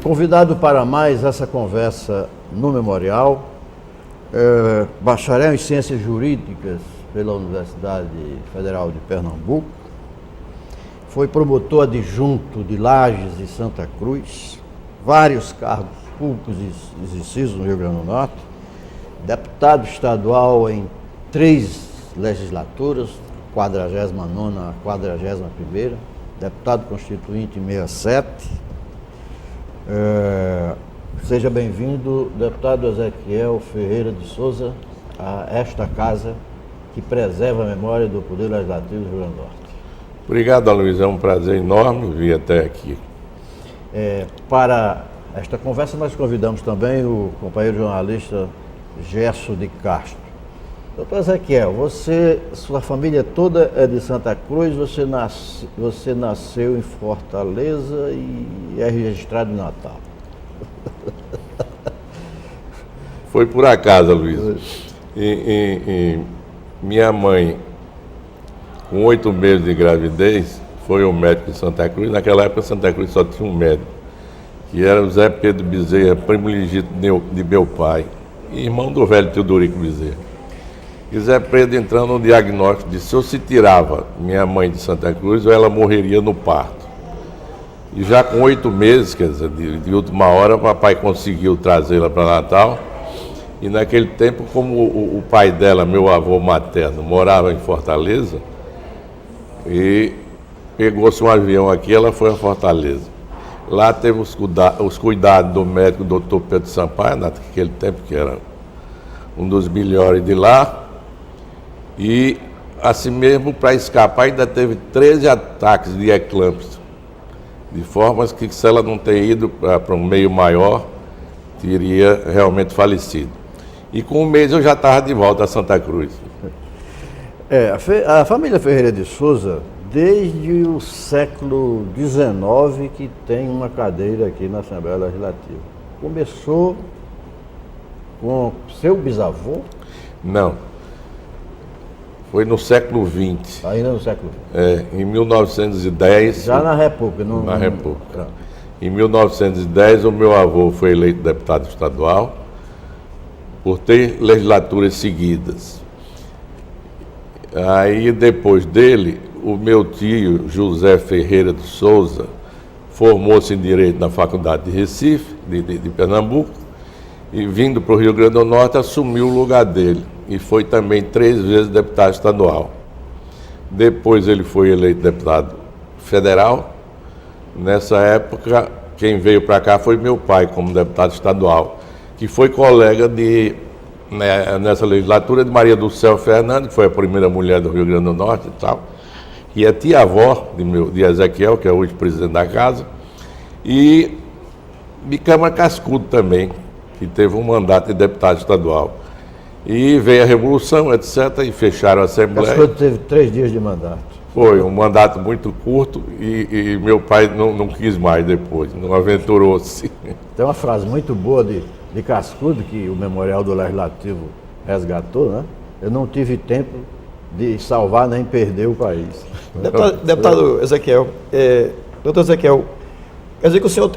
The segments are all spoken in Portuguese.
convidado para mais essa conversa no Memorial, bacharel em Ciências Jurídicas pela Universidade Federal de Pernambuco, foi promotor adjunto de Lages e Santa Cruz, vários cargos públicos exercidos no Rio Grande do Norte, deputado estadual em 3 legislaturas, 49ª a 41ª, deputado constituinte em 67. Seja bem-vindo, deputado Ezequiel Ferreira de Souza, a esta casa que preserva a memória do Poder Legislativo do Rio Grande do Norte. Obrigado, Aloysio, é um prazer enorme vir até aqui. Para esta conversa nós convidamos também o companheiro jornalista Gerson de Castro. Doutor Ezequiel, sua família toda é de Santa Cruz, você nasceu em Fortaleza e é registrado em Natal. Foi por acaso, Aloysio. Minha mãe, com 8 meses de gravidez, foi ao médico em Santa Cruz. Naquela época, Santa Cruz só tinha um médico, que era o Zé Pedro Bezerra, primo legítimo de meu pai, e irmão do velho Teodorico Bezerra. E Zé Pedro, entrando no diagnóstico, disse: ou se tirava minha mãe de Santa Cruz, ou ela morreria no parto. E já com 8 meses, quer dizer, de última hora, o papai conseguiu trazê-la para Natal. E naquele tempo, como o pai dela, meu avô materno, morava em Fortaleza, e pegou-se um avião aqui, ela foi a Fortaleza. Lá teve os cuidados do médico Dr. Pedro Sampaio, naquele tempo que era um dos melhores de lá. E assim mesmo, para escapar, ainda teve 13 ataques de eclâmpsia, de formas que, se ela não ter ido para um meio maior, teria realmente falecido. E com 1 mês eu já estava de volta a Santa Cruz. A família Ferreira de Souza, desde o século XIX, que tem uma cadeira aqui na Assembleia Legislativa. Começou com seu bisavô? Não. Foi no século XX. Ainda no século XX. Em 1910. Já na República. Na República. Em 1910, o meu avô foi eleito deputado estadual por ter legislaturas seguidas. Aí, depois dele, o meu tio, José Ferreira de Souza, formou-se em Direito na Faculdade de Recife, de Pernambuco, e vindo para o Rio Grande do Norte, assumiu o lugar dele. E foi também 3 vezes deputado estadual. Depois ele foi eleito deputado federal. Nessa época, quem veio para cá foi meu pai, como deputado estadual, que foi colega nessa legislatura de Maria do Céu Fernandes, que foi a primeira mulher do Rio Grande do Norte e tal, e é tia-avó de Ezequiel, que é hoje presidente da casa, e de Câmara Cascudo também, que teve um mandato de deputado estadual. E veio a Revolução, etc., e fecharam a Assembleia. Cascudo teve 3 dias de mandato. Foi um mandato muito curto e meu pai não quis mais depois, não aventurou-se. Tem uma frase muito boa de Cascudo, que o Memorial do Legislativo resgatou, né? Eu não tive tempo de salvar nem perder o país. Deputado Ezequiel, doutor Ezequiel, quer dizer que o senhor,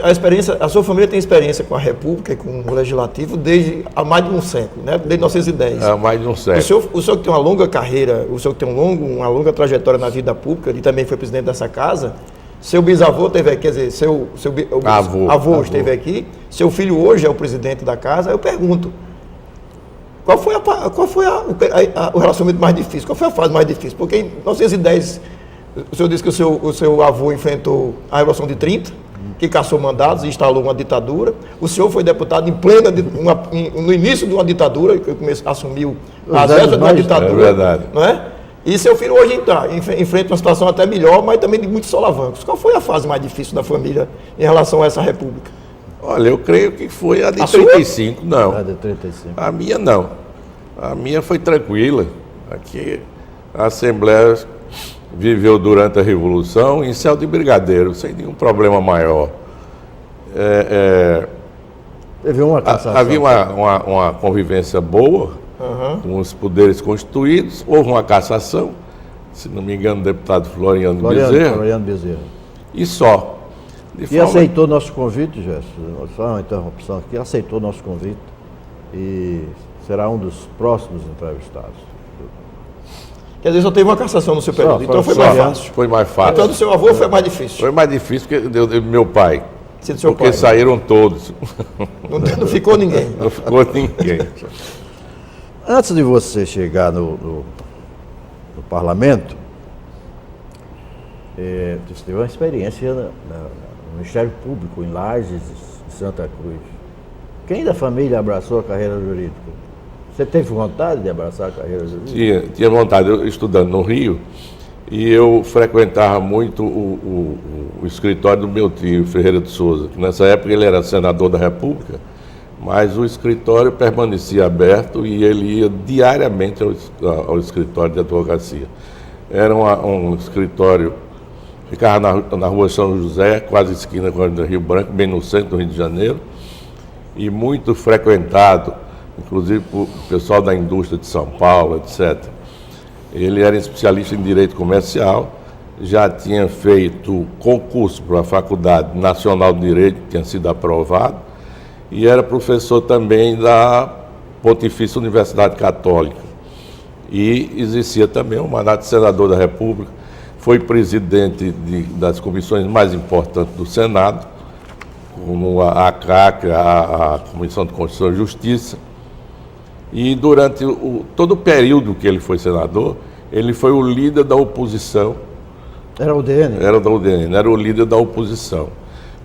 a sua família tem experiência com a República e com o Legislativo desde há mais de um século, né? Desde 1910. Há mais de um século. O senhor que tem uma longa carreira, o senhor que tem uma longa trajetória na vida pública, e também foi presidente dessa casa, seu bisavô esteve aqui, quer dizer, seu avô esteve aqui, seu filho hoje é o presidente da casa. Eu pergunto, qual foi o relacionamento mais difícil? Qual foi a fase mais difícil? Porque em 1910, o senhor disse que o seu avô enfrentou a Revolução de 30, que cassou mandados e instalou uma ditadura. O senhor foi deputado no início de uma ditadura, que assumiu as regras de uma ditadura. É verdade. Não é? E seu filho hoje enfrenta uma situação até melhor, mas também de muitos solavancos. Qual foi a fase mais difícil da família em relação a essa república? Olha, eu creio que foi a de 35, não. A de 35. A minha não. A minha foi tranquila. Aqui a Assembleia viveu durante a Revolução em céu de brigadeiro, sem nenhum problema maior. Teve uma cassação. Havia uma convivência boa, com os poderes constituídos. Houve uma cassação, se não me engano, do deputado Floriano Bezerra. Bezerra. E só. E aceitou nosso convite, Gerson? Só uma interrupção aqui. Aceitou nosso convite e será um dos próximos entrevistados. Quer dizer, só teve uma cassação no seu período, então foi mais fácil. Foi mais fácil. Então do seu avô foi mais difícil. Foi mais difícil que do meu pai. Porque pai, saíram todos. Não ficou ninguém. Não ficou ninguém. Antes de você chegar no parlamento, você teve uma experiência no Ministério Público, em Lages, em Santa Cruz. Quem da família abraçou a carreira jurídica? Você teve vontade de abraçar a carreira jurídica? Tinha vontade. Eu estudando no Rio, e eu frequentava muito o escritório do meu tio, Ferreira de Souza, que nessa época ele era senador da República, mas o escritório permanecia aberto e ele ia diariamente ao escritório de advocacia. Era um escritório, ficava na rua São José, quase esquina com a Rio Branco, bem no centro do Rio de Janeiro, e muito frequentado, inclusive por pessoal da indústria de São Paulo, etc. Ele era especialista em direito comercial, já tinha feito concurso para a Faculdade Nacional de Direito, tinha sido aprovado, e era professor também da Pontifícia Universidade Católica. E existia também o mandato de senador da República, foi presidente das comissões mais importantes do Senado, como a CAC, a Comissão de Constituição e Justiça. E durante todo o período que ele foi senador, ele foi o líder da oposição. Era o UDN? Era da UDN, era o líder da oposição.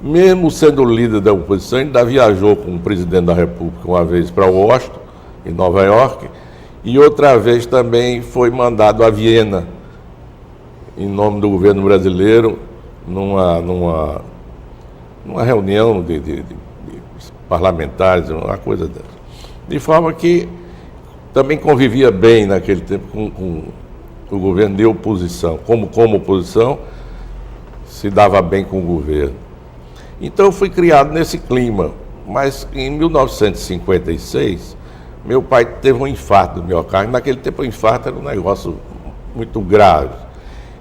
Mesmo sendo o líder da oposição, ele ainda viajou com o presidente da República uma vez para Washington, em Nova York, e outra vez também foi mandado a Viena, em nome do governo brasileiro, numa reunião de parlamentares, uma coisa dessa. De forma que também convivia bem naquele tempo com o governo de oposição. Como oposição, se dava bem com o governo. Então eu fui criado nesse clima. Mas em 1956, meu pai teve um infarto do miocárdio. Naquele tempo o infarto era um negócio muito grave.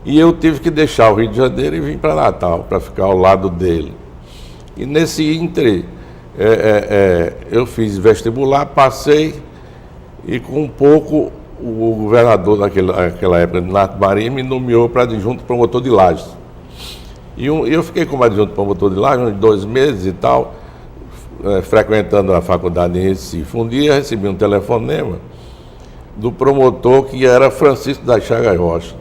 E eu tive que deixar o Rio de Janeiro e vim para Natal, para ficar ao lado dele. E nesse íntere, eu fiz vestibular, passei, e com um pouco o governador naquela época, Nato Marinho, me nomeou para adjunto promotor de Lages. E eu fiquei como adjunto promotor de Lages uns 2 meses e tal, frequentando a faculdade em Recife. Um dia recebi um telefonema do promotor que era Francisco da Chagas Rocha.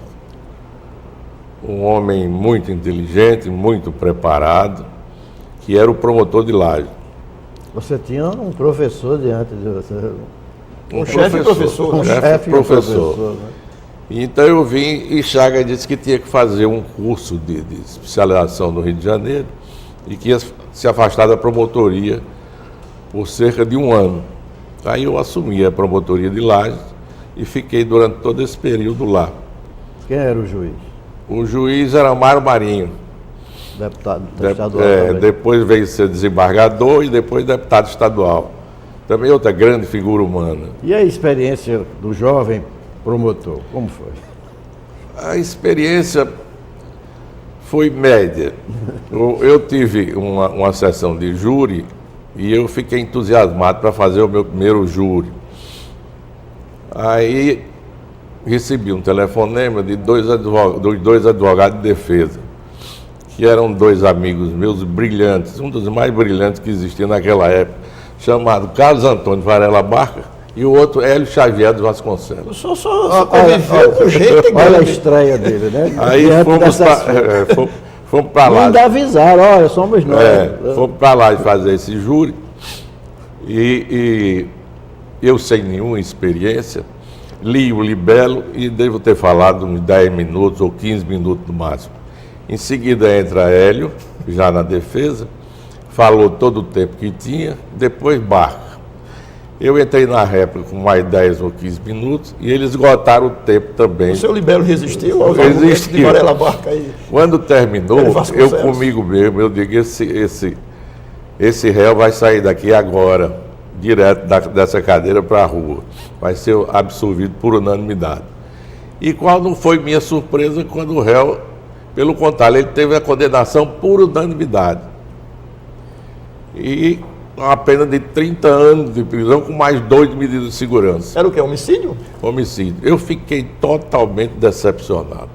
Um homem muito inteligente, muito preparado, que era o promotor de Lages. Você tinha um professor diante de você. Um chefe professor. Um chefe professor. Né? Então eu vim e Chagas disse que tinha que fazer um curso de especialização no Rio de Janeiro e que ia se afastar da promotoria por cerca de 1 ano. Aí eu assumi a promotoria de Lages e fiquei durante todo esse período lá. Quem era o juiz? O juiz era Mário Marinho. Deputado estadual. Depois veio ser desembargador e depois deputado estadual. Também outra grande figura humana. E a experiência do jovem promotor, como foi? A experiência foi média. Eu tive uma sessão de júri e eu fiquei entusiasmado para fazer o meu primeiro júri. Aí recebi um telefonema de dois advogados de defesa, que eram 2 amigos meus brilhantes, um dos mais brilhantes que existia naquela época, chamado Carlos Antônio Varela Barca, e o outro Hélio Xavier dos Vasconcelos. Só conviveu com gente. Olha a estreia dele, né? Aí fomos para lá. Ainda avisaram, olha, somos nós. Fomos para lá de fazer esse júri, e eu sem nenhuma experiência, li o libelo e devo ter falado uns 10 minutos ou 15 minutos no máximo. Em seguida entra Hélio, já na defesa, falou todo o tempo que tinha, depois Barca. Eu entrei na réplica com mais 10 ou 15 minutos e eles esgotaram o tempo também. O seu libelo resistiu aos argumentos de Varela Barca aí? Quando terminou, eu comigo mesmo, eu digo, esse réu vai sair daqui agora, direto dessa cadeira para a rua. Vai ser absolvido por unanimidade. E qual não foi minha surpresa quando o réu Pelo contrário, ele teve a condenação por unanimidade. E uma pena de 30 anos de prisão com mais 2 medidas de segurança. Era o quê? Homicídio? Homicídio. Eu fiquei totalmente decepcionado.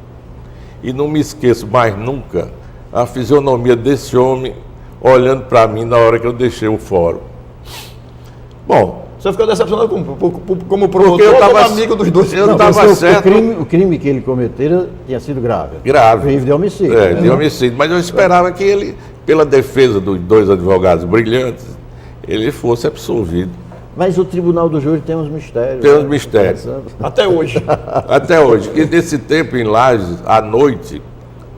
E não me esqueço mais nunca a fisionomia desse homem olhando para mim na hora que eu deixei o fórum. Bom... Você ficou decepcionado como promotor eu ou como amigo dos dois? Eu estava certo. O crime que ele cometera tinha sido grave. Grave. Crime de homicídio. De homicídio. Mas eu esperava que ele, pela defesa dos 2 advogados brilhantes, ele fosse absolvido. Mas o Tribunal do Júri tem uns mistérios. Tem uns mistérios. Até hoje. Até hoje. E nesse tempo, em Lages, à noite,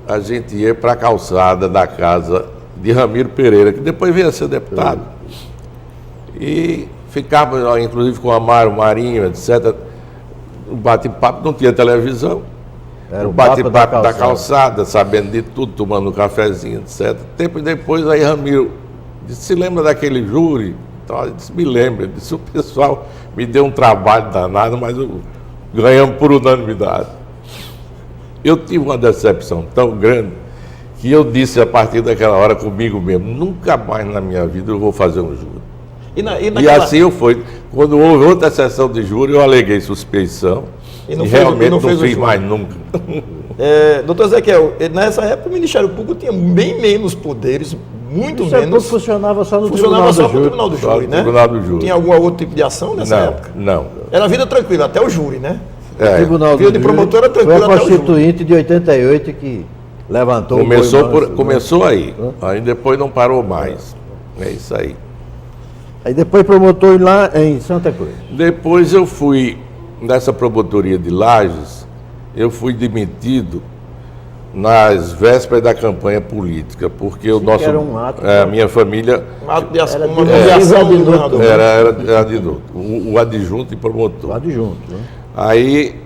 a gente ia para a calçada da casa de Ramiro Pereira, que depois veio a ser deputado. E ficava, inclusive, com Amaro, Marinho, etc. O bate-papo, não tinha televisão. Era o bate-papo da calçada, sabendo de tudo, tomando um cafezinho, etc. Tempo depois, aí Ramiro disse, se lembra daquele júri? Então, ele disse, me lembra. Disse, o pessoal me deu um trabalho danado, mas ganhamos por unanimidade. Eu tive uma decepção tão grande que eu disse a partir daquela hora comigo mesmo, nunca mais na minha vida eu vou fazer um júri. E assim eu fui. Quando houve outra sessão de júri, eu aleguei suspeição e realmente não fiz mais nunca. Doutor Ezequiel, nessa época o Ministério Público tinha bem menos poderes, muito menos. Funcionava só no Tribunal do Júri, né? Tribunal do Júri. Tinha algum outro tipo de ação nessa época? Não. Era vida tranquila, até o júri, né? O Tribunal do Júri de promotor era tranquilo foi a Constituinte de 88 que levantou começou aí depois não parou mais. É isso aí. Aí depois promotor lá em Santa Cruz. Depois eu fui, nessa promotoria de Lages, eu fui demitido nas vésperas da campanha política, porque o nosso, era um ato, a minha família... Um ato de ação, uma nomeação do governador. Era adjunto, o adjunto e promotor. O adjunto, né? Aí,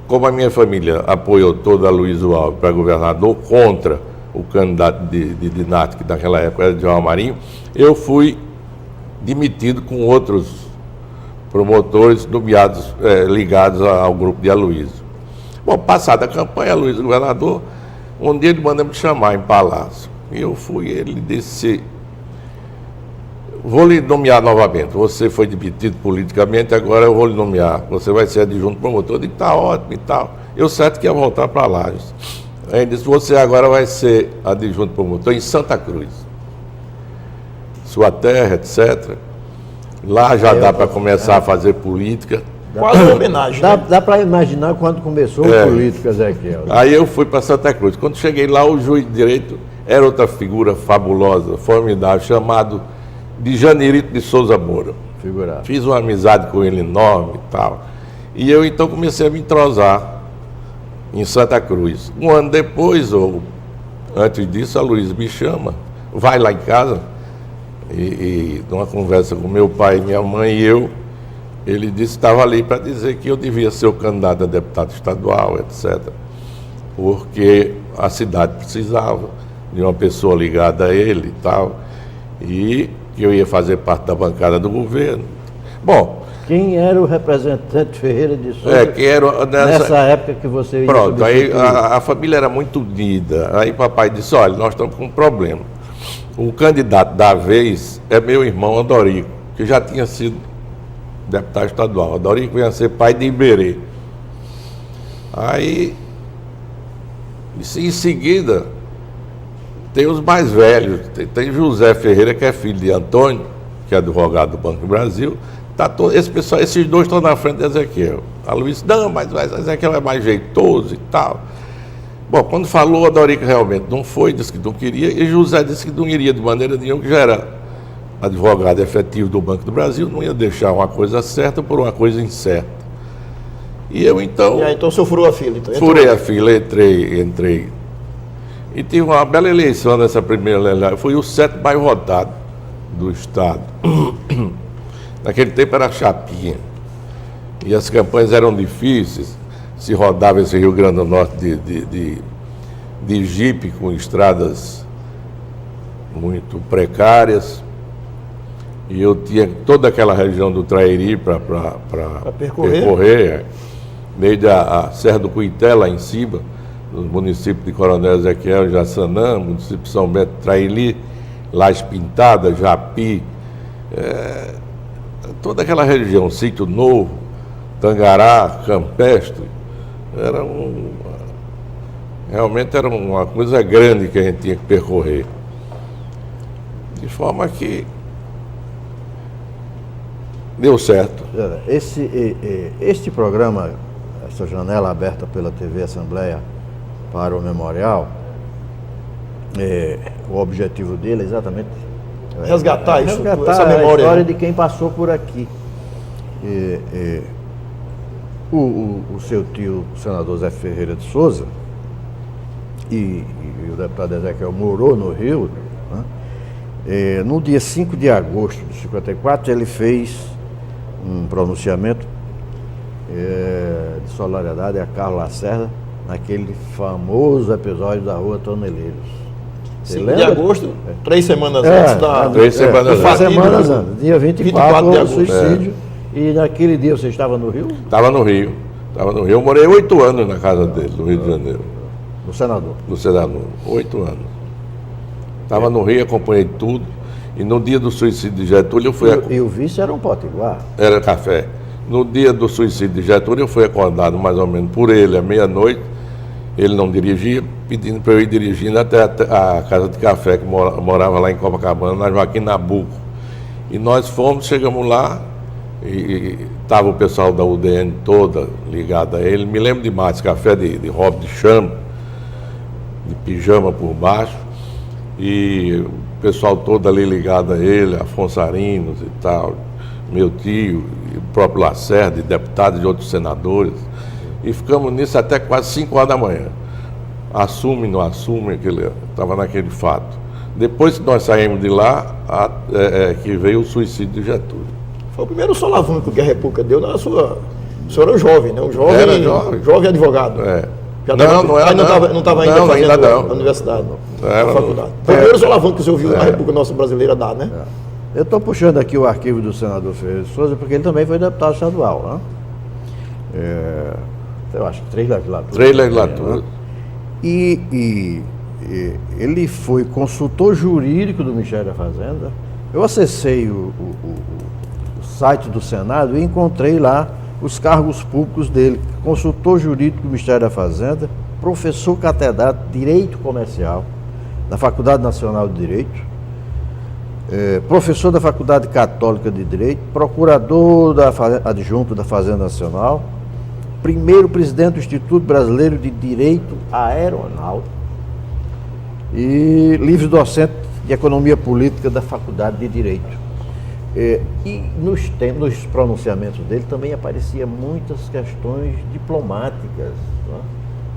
como a minha família apoiou toda a Luiz Alves para governador contra o candidato de Dinato, que naquela época era João Marinho, eu fui demitido com outros promotores nomeados, ligados ao grupo de Aloysio. Bom, passada a campanha, Aloysio, governador, um dia ele mandou me chamar em Palácio. E eu fui, ele disse, vou lhe nomear novamente, você foi demitido politicamente, agora eu vou lhe nomear, você vai ser adjunto promotor. Eu disse, está ótimo e tal. Eu certo que ia voltar para Lages. Aí ele disse, você agora vai ser adjunto promotor em Santa Cruz. Sua terra, etc. Lá já dá para começar a fazer política. Quase uma homenagem. Dá para imaginar quando começou a política, Ezequiel. Aí eu fui para Santa Cruz. Quando cheguei lá, o juiz de direito era outra figura fabulosa, formidável, chamado de Janirito de Souza Moura. Figurado. Fiz uma amizade com ele enorme e tal. E eu então comecei a me entrosar em Santa Cruz. Um ano depois, ou antes disso, a Luiz me chama, vai lá em casa. E numa conversa com meu pai, minha mãe e eu, ele disse que estava ali para dizer que eu devia ser o candidato a deputado estadual, etc. Porque a cidade precisava de uma pessoa ligada a ele e tal, e que eu ia fazer parte da bancada do governo. Bom... Quem era o representante Ferreira de Souza que era nessa época que você ia Pronto, aí a família era muito unida. Aí papai disse, olha, nós estamos com um problema. O candidato da vez é meu irmão Adorico, que já tinha sido deputado estadual. Adorico vinha ser pai de Iberê. Aí, em seguida, tem os mais velhos. Tem José Ferreira, que é filho de Antônio, que é advogado do Banco do Brasil. Esses dois estão na frente de Ezequiel. A Luiz, não, mas Ezequiel é mais jeitoso e tal. Bom, quando falou, Adorico realmente não foi, disse que não queria, e José disse que não iria de maneira nenhuma, que já era advogado efetivo do Banco do Brasil, não ia deixar uma coisa certa por uma coisa incerta. E eu então... E aí, então o senhor furou a fila? Então, furei a fila, entrei. E tive uma bela eleição nessa primeira eleição. Fui o 7º mais votado do Estado. Naquele tempo era chapinha. E as campanhas eram difíceis. Se rodava esse Rio Grande do Norte de jipe com estradas muito precárias. E eu tinha toda aquela região do Trairi para percorrer, desde a Serra do Cuité, lá em cima, nos municípios de Coronel Ezequiel, Jaçanã, município de São Bento, Traili, Laje Pintada, Japi, toda aquela região, Sítio Novo, Tangará, Campestre, realmente era uma coisa grande que a gente tinha que percorrer. De forma que deu certo. Este programa, essa janela aberta pela TV Assembleia para o Memorial, o objetivo dele é exatamente resgatar isso, essa memória, a história de quem passou por aqui. O seu tio, o senador Zé Ferreira de Souza, e o deputado Ezequiel morou no Rio, né? No dia 5 de agosto de 54, ele fez um pronunciamento de solidariedade a Carlos Lacerda, naquele famoso episódio da Rua Toneleiros. 5 de agosto, 3 semanas antes da... 3 semanas antes, dia 24 houve o suicídio. E naquele dia você estava no Rio? Estava no Rio. Eu morei 8 anos na casa dele, no Rio de Janeiro. Do senador? Do senador, 8 anos. Estava no Rio, acompanhei tudo. E no dia do suicídio de Getúlio eu fui... E o vice era um potiguar? Era café. No dia do suicídio de Getúlio eu fui acordado mais ou menos por ele, à meia-noite. Ele não dirigia, pedindo para eu ir dirigindo até a casa de café, que morava lá em Copacabana, na Joaquim Nabuco. E nós fomos, chegamos lá, e estava o pessoal da UDN toda ligada a ele. Me lembro demais, café de roupa de chama, de pijama por baixo, e o pessoal todo ali ligado a ele, Afonso Arinos e tal, meu tio, e o próprio Lacerda, e deputados de outros senadores. E ficamos nisso até quase 5 horas da manhã. Assume, não assume, estava naquele fato. Depois que nós saímos de lá, que veio o suicídio de Getúlio. Foi o primeiro solavanco que a República deu na sua... O senhor era um jovem, né? Jovem advogado. Não estava ainda fazendo a universidade, a faculdade. Foi o primeiro solavanco que o senhor viu na República Nossa Brasileira dar, né? Eu estou puxando aqui o arquivo do senador Ferreira de Souza, porque ele também foi deputado estadual, né? Eu acho que 3 legislaturas. 3 legislaturas. Né? E ele foi consultor jurídico do Ministério da Fazenda. Eu acessei o site do Senado e encontrei lá os cargos públicos dele. Consultor jurídico do Ministério da Fazenda, professor catedrático de Direito Comercial da Faculdade Nacional de Direito, professor da Faculdade Católica de Direito, procurador adjunto da Fazenda Nacional, primeiro presidente do Instituto Brasileiro de Direito Aeronáutico e livre docente de Economia Política da Faculdade de Direito. E nos pronunciamentos dele também apareciam muitas questões diplomáticas. Né?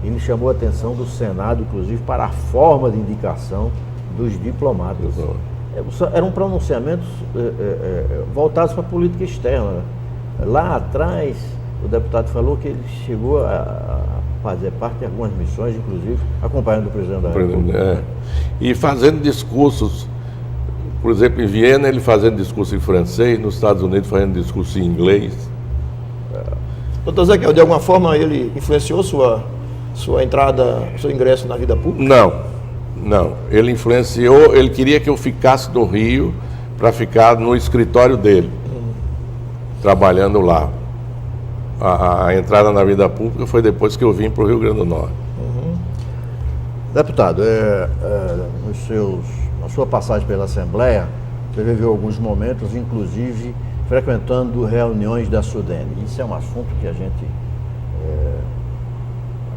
Ele chamou a atenção do Senado, inclusive, para a forma de indicação dos diplomatas. Eram pronunciamentos voltados para a política externa. Lá atrás, o deputado falou que ele chegou a fazer parte de algumas missões, inclusive acompanhando o presidente da República. E fazendo discursos, por exemplo, em Viena ele fazendo discurso em francês, nos Estados Unidos fazendo discurso em inglês. Doutor Ezequiel, de alguma forma ele influenciou sua entrada, seu ingresso na vida pública? Não. Ele influenciou, ele queria que eu ficasse no Rio para ficar no escritório dele, trabalhando lá. A entrada na vida pública foi depois que eu vim para o Rio Grande do Norte. Deputado, na sua passagem pela Assembleia, você viveu alguns momentos, inclusive frequentando reuniões da Sudene. Isso é um assunto que a gente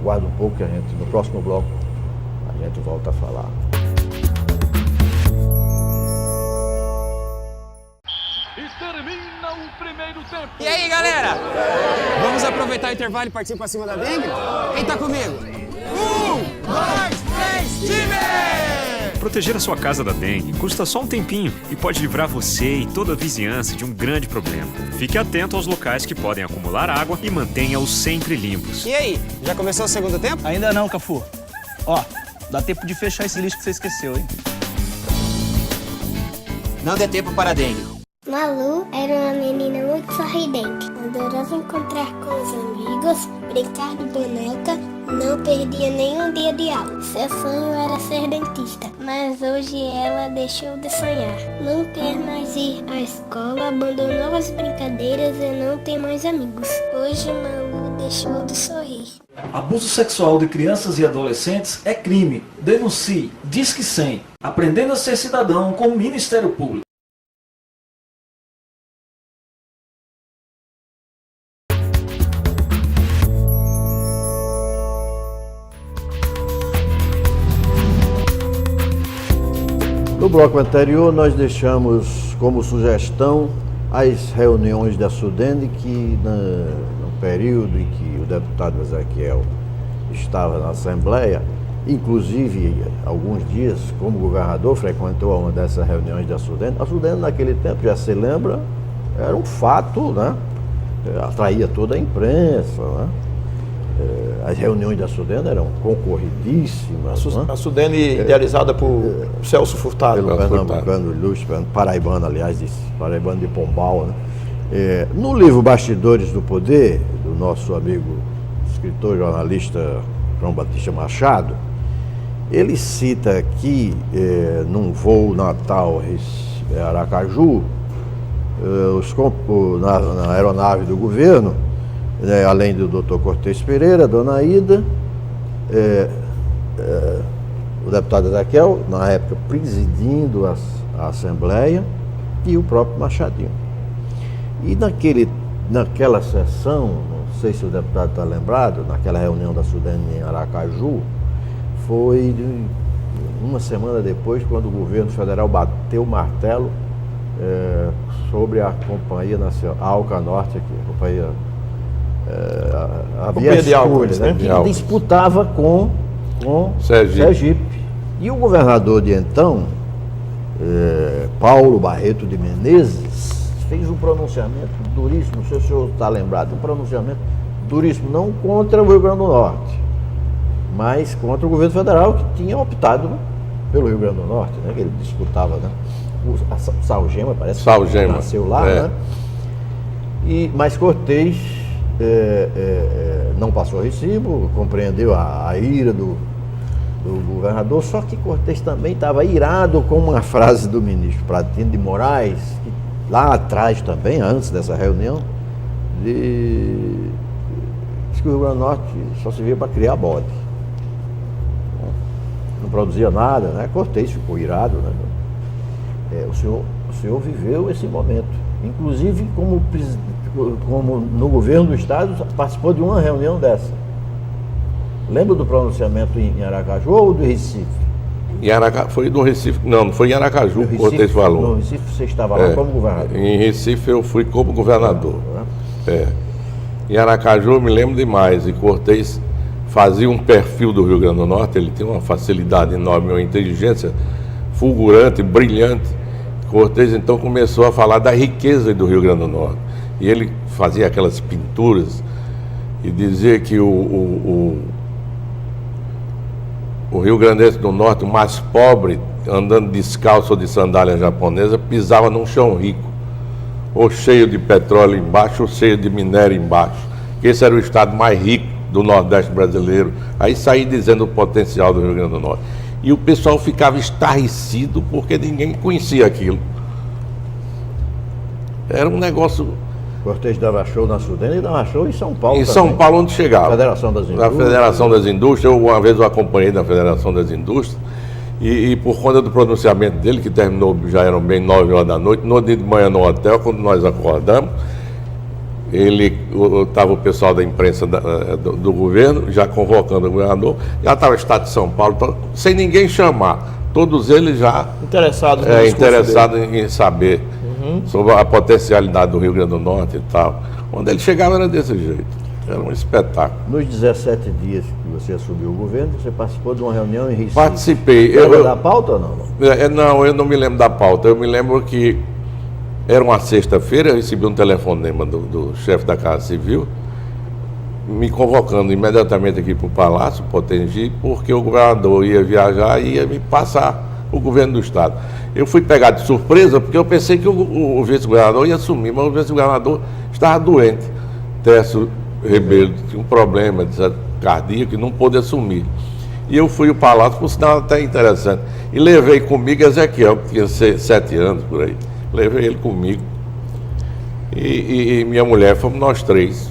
guarda um pouco, que a gente, no próximo bloco, a gente volta a falar. Termina o primeiro tempo. E aí, galera? Vamos aproveitar o intervalo e partir pra cima da dengue? Quem tá comigo? 1, 2, 3, time! Proteger a sua casa da dengue custa só um tempinho e pode livrar você e toda a vizinhança de um grande problema. Fique atento aos locais que podem acumular água e mantenha-os sempre limpos. E aí, já começou o segundo tempo? Ainda não, Cafu. Ó, dá tempo de fechar esse lixo que você esqueceu, hein? Não dê tempo para a dengue. Malu era uma menina muito sorridente. Adorava encontrar com os amigos, brincar de boneca, não perdia nenhum dia de aula. Seu sonho era ser dentista, mas hoje ela deixou de sonhar. Não quer mais ir à escola, abandonou as brincadeiras e não tem mais amigos. Hoje Malu deixou de sorrir. Abuso sexual de crianças e adolescentes é crime. Denuncie. Disque 100. Aprendendo a ser cidadão com o Ministério Público. No bloco anterior, nós deixamos como sugestão as reuniões da SUDENE, que no período em que o deputado Ezequiel estava na Assembleia, inclusive alguns dias como governador, frequentou uma dessas reuniões da SUDENE. A SUDENE naquele tempo, já se lembra, era um fato, né? Atraía toda a imprensa, né? As reuniões da SUDENE eram concorridíssimas. A SUDENE idealizada por Celso Furtado. Pelo pernambucano ilustre, paraibano, aliás, paraibano de Pombal. Né? No livro Bastidores do Poder, do nosso amigo escritor e jornalista João Batista Machado, ele cita aqui, num voo Natal Aracaju, na aeronave do governo, além do Dr. Cortez Pereira, Dona Ida, o deputado Ezequiel, na época presidindo a Assembleia, e o próprio Machadinho. E naquela sessão, não sei se o deputado está lembrado, naquela reunião da SUDENE em Aracaju, foi uma semana depois, quando o governo federal bateu o martelo sobre a Companhia Nacional, a Alca Norte, aqui, a Companhia havia de álcool, né? Que disputava com Sergipe. E o governador de então, Paulo Barreto de Menezes, fez um pronunciamento duríssimo, não sei se o senhor está lembrado, um pronunciamento duríssimo, não contra o Rio Grande do Norte, mas contra o governo federal, que tinha optado pelo Rio Grande do Norte, né? Que ele disputava, né? A Salgema, parece que nasceu lá, né? Mas Cortez não passou recibo, compreendeu a ira do governador, só que Cortez também estava irado com uma frase do ministro Pratino de Moraes, que lá atrás também, antes dessa reunião, disse que o Rio Grande do Norte só servia para criar bode. Não produzia nada, né? Cortez ficou irado, né? O senhor viveu esse momento, inclusive como no governo do estado, participou de uma reunião dessa. Lembra do pronunciamento em Aracaju ou do Recife? Foi do Recife, não foi em Aracaju que o Cortez falou. No Recife você estava lá como governador? Em Recife eu fui como governador. Em Aracaju eu me lembro demais, e Cortez fazia um perfil do Rio Grande do Norte, ele tinha uma facilidade enorme, uma inteligência fulgurante, brilhante. Cortez então começou a falar da riqueza do Rio Grande do Norte. E ele fazia aquelas pinturas e dizia que o Rio Grandense do Norte, o mais pobre, andando descalço ou de sandália japonesa, pisava num chão rico, ou cheio de petróleo embaixo, ou cheio de minério embaixo. Esse era o estado mais rico do Nordeste brasileiro. Aí saí dizendo o potencial do Rio Grande do Norte. E o pessoal ficava estarrecido porque ninguém conhecia aquilo. Era um negócio... Cortez dava show na SUDENE e dava show em São Paulo. Em São Paulo, onde chegava. Federação das Indústrias. Na Federação das Indústrias. Uma vez eu acompanhei na Federação das Indústrias. E por conta do pronunciamento dele, que terminou, já eram bem 9 horas da noite, no dia de manhã no hotel, quando nós acordamos, estava o pessoal da imprensa do governo, já convocando o governador, já estava o Estado de São Paulo, sem ninguém chamar. Todos eles já interessados em saber sobre a potencialidade do Rio Grande do Norte e tal. Quando ele chegava era desse jeito, era um espetáculo. Nos 17 dias que você assumiu o governo, você participou de uma reunião em Recife. Participei. Lembra da pauta ou não? Não, eu não me lembro da pauta. Eu me lembro que era uma sexta-feira, eu recebi um telefonema do chefe da Casa Civil, me convocando imediatamente aqui para o Palácio Potengi, porque o governador ia viajar e ia me passar o governo do Estado. Eu fui pegado de surpresa porque eu pensei que o vice-governador ia assumir, mas o vice-governador estava doente. Tércio Rebelo tinha um problema de cardíaco e não pôde assumir. E eu fui ao palácio, por sinal até interessante. E levei comigo Ezequiel, que tinha 7 anos por aí. Levei ele comigo. E minha mulher, fomos nós 3.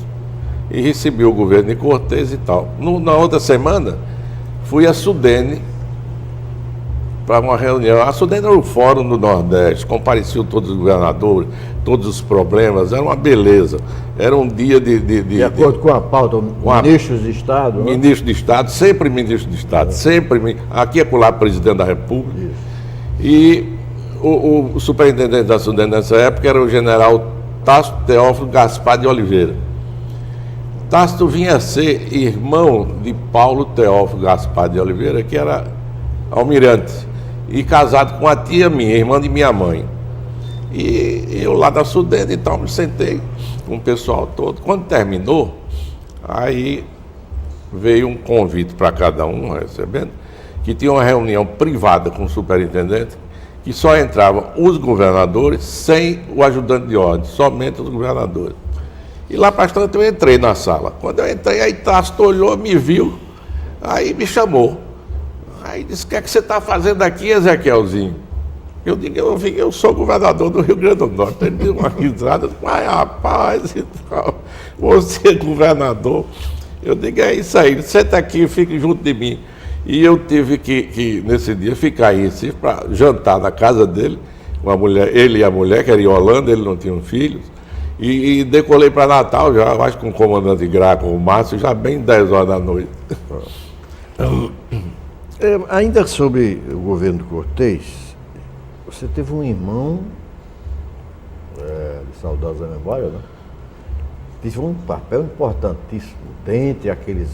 E recebi o governo de Cortez e tal. Na outra semana, fui a Sudene para uma reunião. A Sudene era o Fórum do Nordeste, compareciam todos os governadores, todos os problemas, era uma beleza. Era um dia de acordo com a pauta, ministros de Estado. Ministro de Estado, sempre ministro de Estado, sempre. Aqui é lá presidente da República. Isso. E o superintendente da Sudene nessa época era o general Tácito Teófilo Gaspar de Oliveira. Tácito vinha a ser irmão de Paulo Teófilo Gaspar de Oliveira, que era almirante, e casado com a tia minha, irmã de minha mãe. E eu lá da Sudene, então, me sentei com o pessoal todo. Quando terminou, aí veio um convite para cada um, recebendo, que tinha uma reunião privada com o superintendente, que só entravam os governadores sem o ajudante de ordem, somente os governadores. E lá para tanto eu entrei na sala. Quando eu entrei, aí Tácito olhou, me viu, aí me chamou. Aí disse: o que é que você está fazendo aqui, Ezequielzinho? Eu digo: eu sou governador do Rio Grande do Norte. Ele deu uma risada, mas rapaz e tal, você é governador. Eu digo: é isso aí, senta aqui e fique junto de mim. E eu tive que nesse dia, ficar em Recife para jantar na casa dele, uma mulher, ele e a mulher, que era em Holanda, ele não tinha filhos, e decolei para Natal, já acho que com o comandante Graco, o Márcio, já bem 10 horas da noite. Ainda sobre o governo de Cortez, você teve um irmão, de saudosa memória, né? Teve um papel importantíssimo dentre aqueles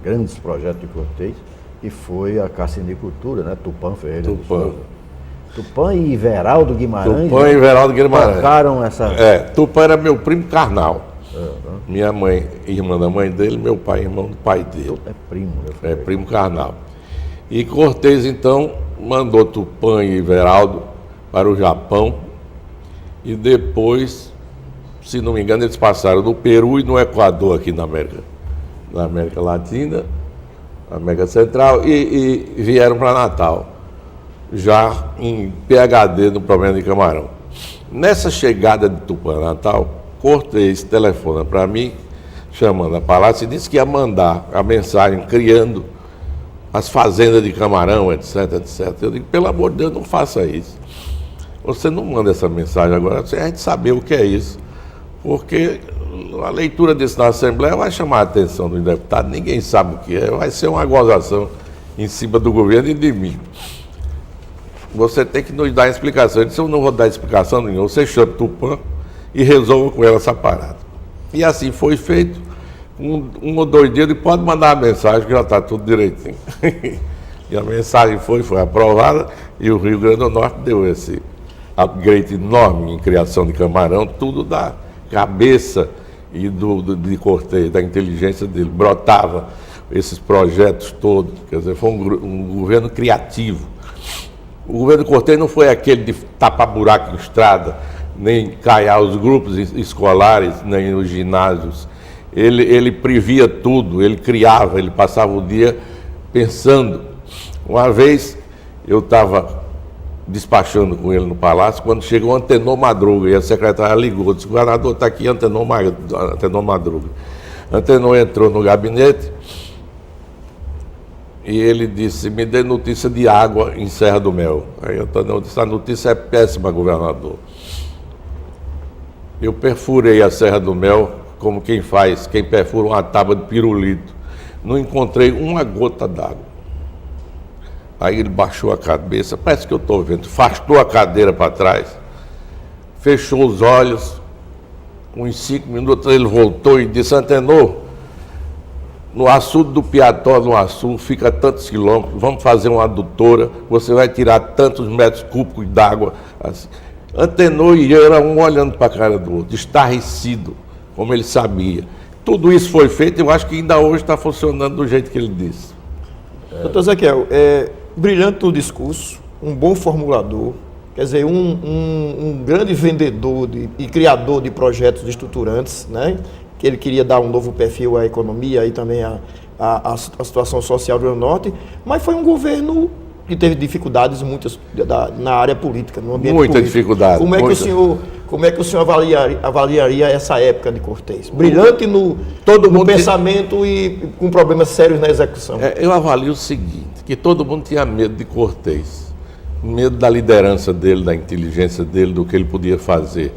grandes projetos de Cortez, que foi a cassinicultura, né? Tupã Ferreira de Souza. Tupã e Everaldo Guimarães. Tupã e Everaldo Guimarães. Tocaram essa... Tupã era meu primo carnal. Minha mãe, irmã da mãe dele, meu pai, irmão do pai dele. É primo. Primo carnal. E Cortez, então, mandou Tupã e Everaldo para o Japão. E depois, se não me engano, eles passaram no Peru e no Equador, aqui na América Latina, América Central, e vieram para Natal, já em PhD no problema de camarão. Nessa chegada de Tupã a Natal, Cortez telefona para mim, chamando a Palácio, e disse que ia mandar a mensagem criando as fazendas de camarão, etc, etc. Eu digo: pelo amor de Deus, não faça isso. Você não manda essa mensagem agora, sem a gente saber o que é isso. Porque a leitura disso na Assembleia vai chamar a atenção dos deputados, ninguém sabe o que é, vai ser uma gozação em cima do governo e de mim. Você tem que nos dar explicação. Eu disse: eu não vou dar explicação nenhuma, você chama Tupã e resolva com ela essa parada. E assim foi feito. Um ou 2 dias, ele pode mandar a mensagem que já está tudo direitinho. E a mensagem foi aprovada, e o Rio Grande do Norte deu esse upgrade enorme em criação de camarão, tudo da cabeça e de Cortez, da inteligência dele. Brotava esses projetos todos, quer dizer, foi um governo criativo. O governo de Cortez não foi aquele de tapar buraco em estrada, nem caiar os grupos escolares, nem os ginásios. Ele previa tudo, ele criava, ele passava o dia pensando. Uma vez eu estava despachando com ele no Palácio, quando chegou Antenor Madruga, e a secretária ligou, disse: o governador está aqui, Antenor Madruga. Antenor entrou no gabinete e ele disse: me dê notícia de água em Serra do Mel. Aí Antenor disse: a notícia é péssima, governador. Eu perfurei a Serra do Mel como quem perfura uma tábua de pirulito. Não encontrei uma gota d'água. Aí ele baixou a cabeça, parece que eu estou vendo, afastou a cadeira para trás, fechou os olhos, uns 5 minutos ele voltou e disse: Antenor, no açude do Piató, no Açu, fica tantos quilômetros, vamos fazer uma adutora, você vai tirar tantos metros cúbicos d'água. Assim. Antenor e eu era um olhando para a cara do outro, estarrecido, como ele sabia. Tudo isso foi feito, eu acho que ainda hoje está funcionando do jeito que ele disse. Doutor Ezequiel, brilhante no discurso, um bom formulador, quer dizer, um grande vendedor e criador de projetos estruturantes, né? Que ele queria dar um novo perfil à economia e também à situação social do Rio Grande do Norte, mas foi um governo que teve dificuldades muitas na área política, no ambiente político. Dificuldade. Como é que o senhor avaliaria essa época de Cortez? Brilhante no pensamento e com problemas sérios na execução. Eu avalio o seguinte, que todo mundo tinha medo de Cortez, medo da liderança dele, da inteligência dele, do que ele podia fazer.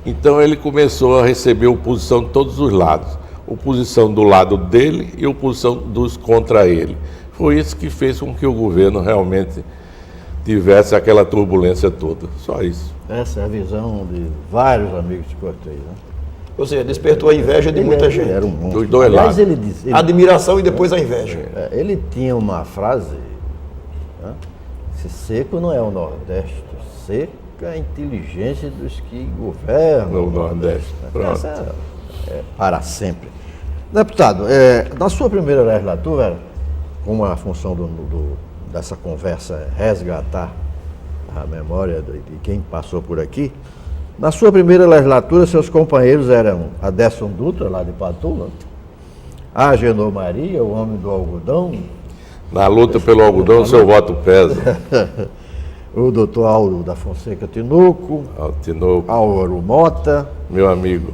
Então ele começou a receber oposição de todos os lados, oposição do lado dele e oposição dos contra ele. Foi isso que fez com que o governo realmente tivesse aquela turbulência toda, só isso. Essa é a visão de vários amigos de Cortez, né? Ou seja, despertou a inveja de muita gente. Era um monstro. Dos dois lados. Ele admiração e depois a inveja. Ele tinha uma frase, né? Se seco não é o Nordeste, seca é a inteligência dos que governam o Nordeste. Essa é para sempre. Deputado, na sua primeira legislatura, como a função dessa conversa é resgatar a memória de quem passou por aqui, na sua primeira legislatura, seus companheiros eram Aderson Dutra, lá de Patu, Agenor Maria, o homem do algodão. Na luta pelo algodão, seu voto pesa. O doutor Auro da Fonseca Tinoco, Álvaro Mota. Meu amigo.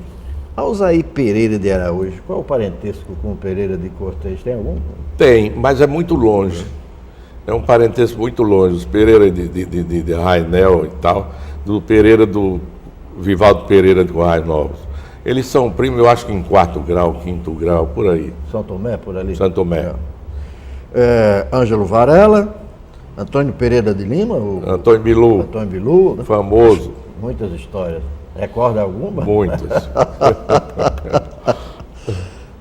Alzair Pereira de Araújo, qual o parentesco com o Pereira de Cortez? Tem algum? Tem, mas é muito longe. É um parentesco muito longe. Os Pereira de Rainel e tal, do Pereira do Vivaldo Pereira de Corrais Novos. Eles são primos, eu acho que em 4º grau, 5º grau, por aí. São Tomé, por ali? São Tomé. Ângelo Varela, Antônio Pereira de Lima. Antônio Bilu. Antônio Bilu. Famoso. Muitas histórias. Recorda alguma? Muitas.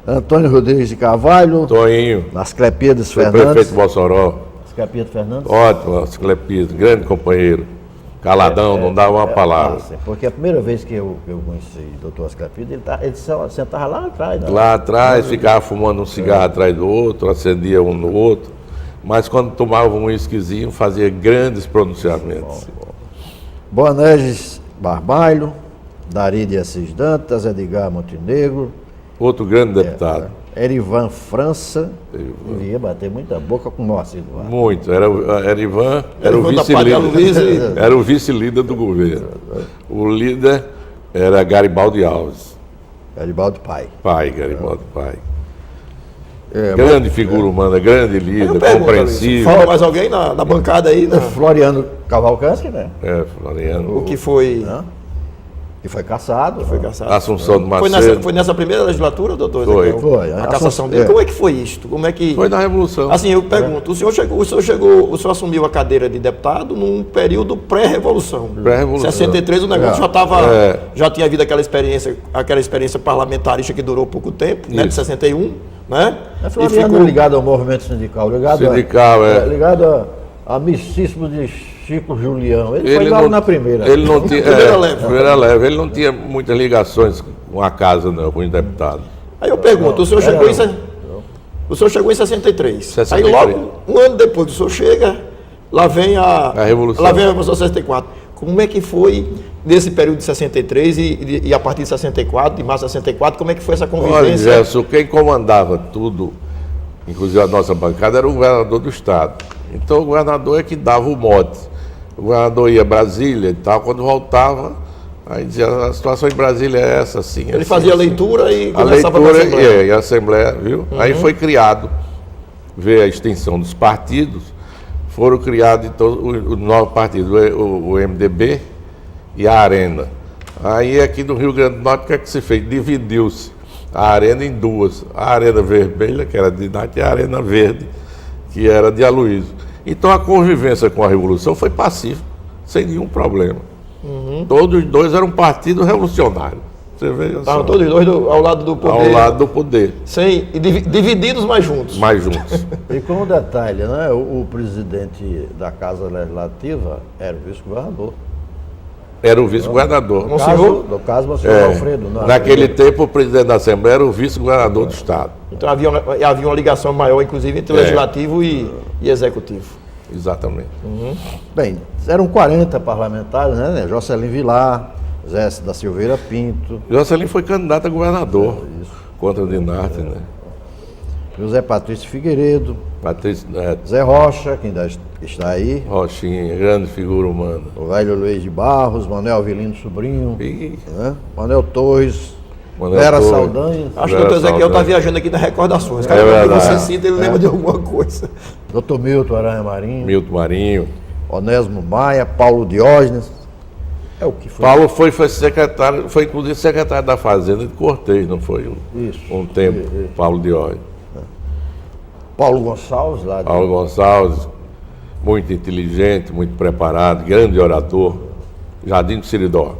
Antônio Rodrigues de Carvalho. Toinho. Asclepíades Fernandes. Prefeito de Mossoró. Asclepíades Fernandes? Ótimo, Asclepíades, grande companheiro. Caladão, não dava uma palavra. Porque a primeira vez que eu conheci o doutor Asclepíades, ele sentava lá atrás. Né? Lá atrás, ficava fumando um cigarro atrás do outro, acendia um no outro. Mas quando tomava um whiskyzinho, fazia grandes pronunciamentos. Boanerges Barbalho, Dari de Assis Dantas, Edgar Montenegro. Outro grande deputado. Erivan França. Devia bater muita boca com o Moacir Duarte. Muito. Erivan era o vice-líder. Era o vice-líder do governo. O líder era Garibaldi Alves. Garibaldi Pai. Garibaldi Pai. Grande figura humana, grande líder, compreensível. Fala mais alguém na bancada aí, né? Floriano Cavalcanti, né? Floriano. O que foi... Que foi cassado. Assunção do Macedo. Foi nessa primeira legislatura, doutor? Foi. A cassação dele. Como é que foi isto? Foi na Revolução. Assim, eu pergunto, o senhor assumiu a cadeira de deputado num período pré-revolução. Pré-revolução. 63 o negócio já tinha havido aquela experiência parlamentarista que durou pouco tempo, né? De 61, né? Floriano ficou ligado ao movimento sindical, ligado a misticismo de Chico Julião. Ele foi logo na primeira. Ele não tinha, primeira leve. Ele não tinha muitas ligações com a casa, não, com os deputados. Aí eu pergunto, o senhor chegou em 63. Aí logo, um ano depois que o senhor chega, lá vem a Revolução. Lá vem a Revolução 64. Como é que foi nesse período de 63 e a partir de 64, de março de 64, como é que foi essa convivência? Olha, Gerson, quem comandava tudo, inclusive a nossa bancada, era o governador do estado. Então o governador é que dava o mote. O governador ia a Brasília e tal, quando voltava, aí dizia, a situação em Brasília é essa, assim. Ele fazia a leitura e começava na Assembleia. E a Assembleia, viu? Aí foi criado, veio a extinção dos partidos, foram criados então, os novos partidos, o MDB e a Arena. Aí aqui no Rio Grande do Norte, o que é que se fez? Dividiu-se a Arena em duas. A Arena Vermelha, que era de Inácio, e a Arena Verde, que era de Aloysio. Então a convivência com a Revolução foi pacífica, sem nenhum problema. Todos os dois eram um partido revolucionário. Você veja estavam todos os dois ao lado do poder. Ao lado do poder. Divididos, mas juntos. E com um detalhe, né? O presidente da Casa Legislativa era o vice-governador. Era o vice-governador. No caso, Monsenhor Alfredo. Naquele tempo, o presidente da Assembleia era o vice-governador do Estado. Então havia uma ligação maior, inclusive, entre legislativo e executivo. Exatamente. Bem, eram 40 parlamentares, né? Jocelyn Vilar, Zé da Silveira Pinto, Jocelyn foi candidato a governador contra o Dinarte, né? José Patrício Figueiredo, Patrício Zé Rocha, que ainda está aí, Rochinha, grande figura humana. o velho Luiz de Barros, Manuel Avelino Sobrinho, E né? Manuel Torres, Manuel Vera Torres. Saldanha, Acho que o Dr. Ezequiel está viajando aqui nas recordações. Cada vez que verdade. você cita, ele lembra de alguma coisa. Dr. Milton Aranha Marinho, Milton Marinho. Onésimo Maia, Paulo Diógenes. É o que foi. Paulo foi secretário, foi inclusive secretário da Fazenda de Cortez, não foi? Isso. Um tempo, Paulo Diógenes. Paulo Gonçalves, lá de Paulo Gonçalves, muito inteligente, muito preparado, grande orador. Jardim do Siridó.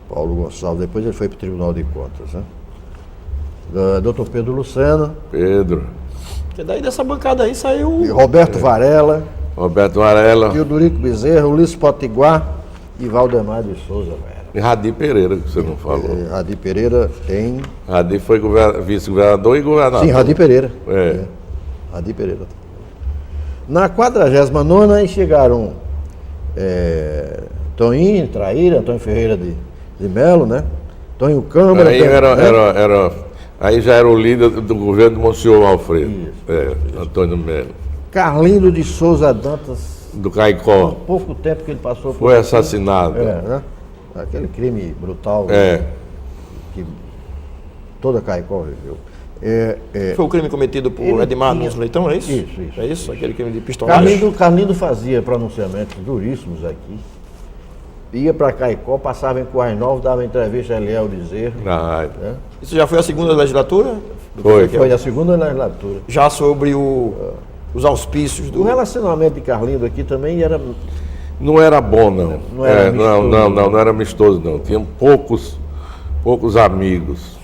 Paulo Gonçalves, depois ele foi para o Tribunal de Contas, né? Dr. Pedro Lucena, Pedro, Porque daí dessa bancada aí saiu. e Roberto Varela, Roberto Varela Teodorico Bezerra, Ulisses Potiguar e Valdemar de Souza, velho. e Radi Pereira, que você não falou. Radi Pereira tem. Radi foi vice-governador e governador. Sim, Radi Pereira. É. Radi Pereira. Na 49ª aí chegaram Toninho, Traíra, Antônio Ferreira de Melo, né? Tonho Câmara. Aí, aí já era o líder do governo do Monsenhor Alfredo. Antônio Melo. Carlindo de Souza Dantas, Do Caicó. pouco tempo que ele passou por Foi aqui. assassinado. Né? Aquele crime brutal que toda Caicó viveu. Foi o crime cometido por Ele Edmar tinha- Nunes Leitão, é isso? Isso. É isso? Aquele crime de pistolagem? Carlindo fazia pronunciamentos duríssimos aqui. Ia para Caicó, passava em Currais Novos, dava entrevista a Eliel Bezerra. Isso já foi a segunda legislatura? Foi a segunda legislatura. Já sobre os auspícios O do. relacionamento de Carlindo aqui também era. Não era bom, não. Não era amistoso. Não era amistoso, não. Tinha poucos amigos.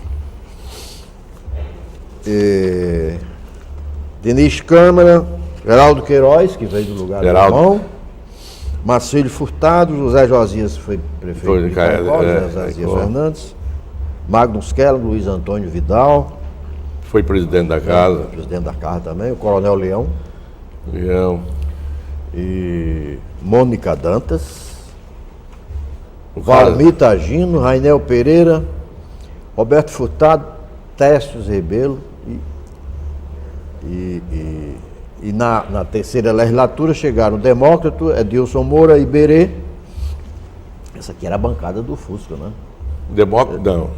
Denis Câmara, Geraldo Queiroz, que veio do lugar Geraldo. do irmão, Marcílio Furtado, José Josias foi prefeito Foi, de Caicó, José Josias Caicó. Fernandes, Magnus Keller, Luiz Antônio Vidal, Foi presidente da casa. presidente da casa também, o Coronel Leão Leão. e Mônica Dantas, O cara- Valmir Tagino, Rainel Pereira, Roberto Furtado, Testos Rebelo e na terceira legislatura chegaram o Demócrito, Edilson Moura, Iberê. Essa aqui era a bancada do Fusca, né? Demócrito, não.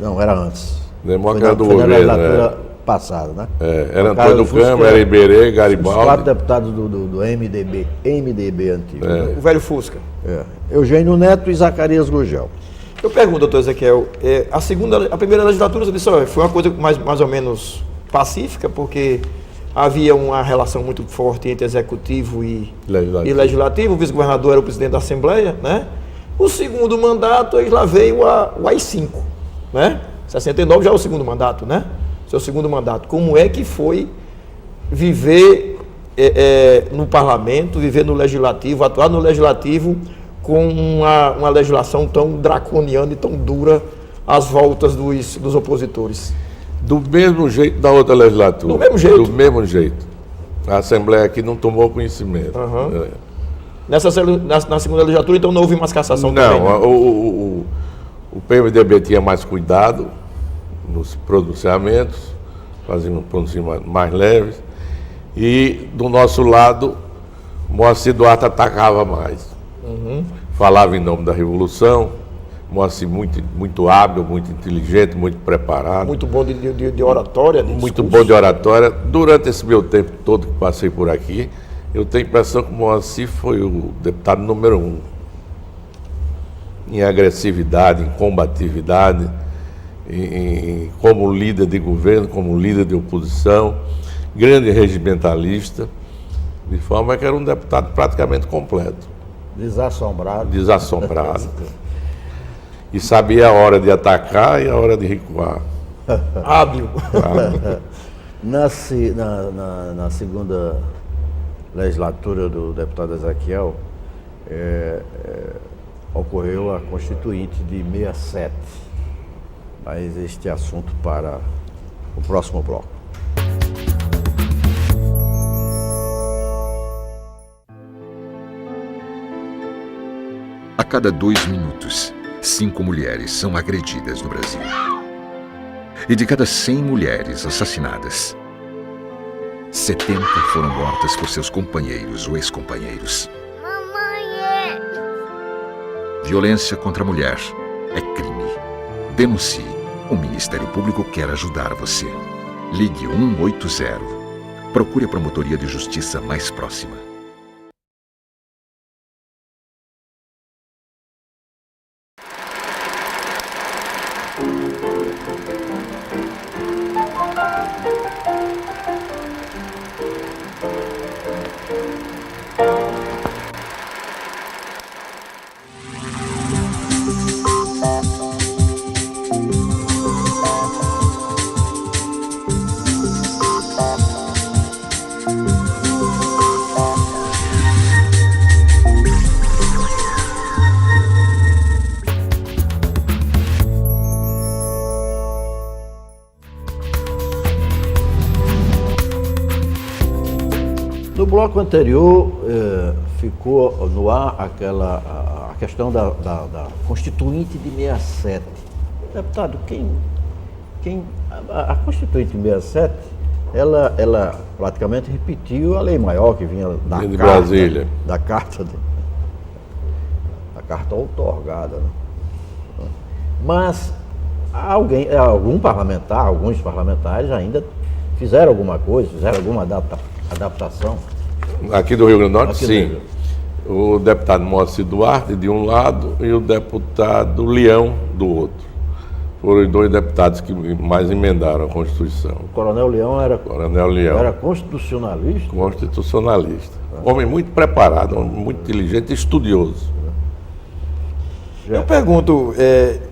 Não, era antes. Demócrito era do Foi na governo. legislatura passada, né? Era Bancada Antônio do Fusca Câmara, era Iberê, Os quatro Garibaldi. deputados do MDB antigo. né? O velho Fusca. Eugênio Neto e Zacarias Gugel. Eu pergunto, doutor Ezequiel, a primeira legislatura, você disse, olha, foi uma coisa mais ou menos pacífica, porque havia uma relação muito forte entre executivo e legislativo. O vice-governador era o presidente da Assembleia, né? O segundo mandato, aí lá veio o AI-5, né? 69 já é o segundo mandato, né? Seu segundo mandato. Como é que foi viver no parlamento, viver no legislativo, atuar no legislativo com uma legislação tão draconiana e tão dura às voltas dos opositores? Do mesmo jeito da outra legislatura. Do mesmo jeito? Do mesmo jeito. A Assembleia aqui não tomou conhecimento. Na segunda legislatura, então, não houve mais cassação também, né? Não, o PMDB tinha mais cuidado nos pronunciamentos, fazia um pronunciamento mais leves, e do nosso lado, Moacir Duarte atacava mais. Falava em nome da Revolução, Moacir muito hábil, muito inteligente, muito preparado. Muito bom de oratória, de Muito discurso. bom de oratória. Durante esse meu tempo todo que passei por aqui, eu tenho a impressão que o Moacir foi o deputado número 1 em agressividade, em combatividade, como líder de governo, como líder de oposição, grande regimentalista, de forma que era um deputado praticamente completo, Desassombrado. desassombrado. E sabia a hora de atacar e a hora de recuar. Hábil. Na segunda legislatura do deputado Ezequiel, ocorreu a Constituinte de 67. Mas este é assunto para o próximo bloco. cada 2 minutos, 5 mulheres são agredidas no Brasil. E de cada 100 mulheres assassinadas, 70 foram mortas por seus companheiros ou ex-companheiros. Violência contra a mulher é crime. Denuncie. O Ministério Público quer ajudar você. Ligue 180. Procure a promotoria de justiça mais próxima. No bloco anterior, ficou no ar a questão da Constituinte de 67. Deputado, a Constituinte de 67, ela praticamente repetiu a lei maior que vinha da de carta, Brasília. da carta outorgada, né? Mas alguns parlamentares ainda fizeram alguma coisa, fizeram alguma adaptação. Aqui do Rio Grande do Norte, Aqui sim. O deputado Moacir Duarte, de um lado, e o deputado Leão, do outro. Foram os 2 deputados que mais emendaram a Constituição. O Coronel Leão era constitucionalista? Constitucionalista. Homem muito preparado, homem muito inteligente e estudioso. Eu pergunto,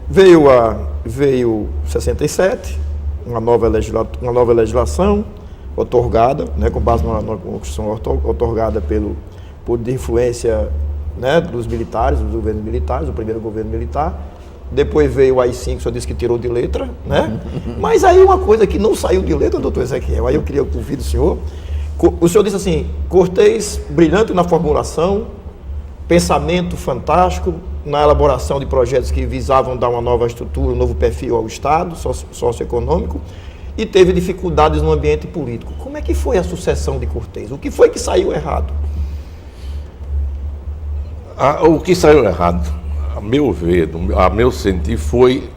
veio 67, uma nova legislação outorgada, né, com base numa Constituição outorgada por de influência, né, dos militares, dos governos militares, do primeiro governo militar. Depois veio o AI-5, o senhor disse que tirou de letra, né? Mas aí uma coisa que não saiu de letra, doutor Ezequiel, aí eu queria ouvir do senhor. O senhor disse assim, Cortez brilhante na formulação, pensamento fantástico na elaboração de projetos que visavam dar uma nova estrutura, um novo perfil ao Estado socioeconômico, e teve dificuldades no ambiente político. Como é que foi a sucessão de Cortez? O que foi que saiu errado? O que saiu errado, a meu ver, a meu sentir, foi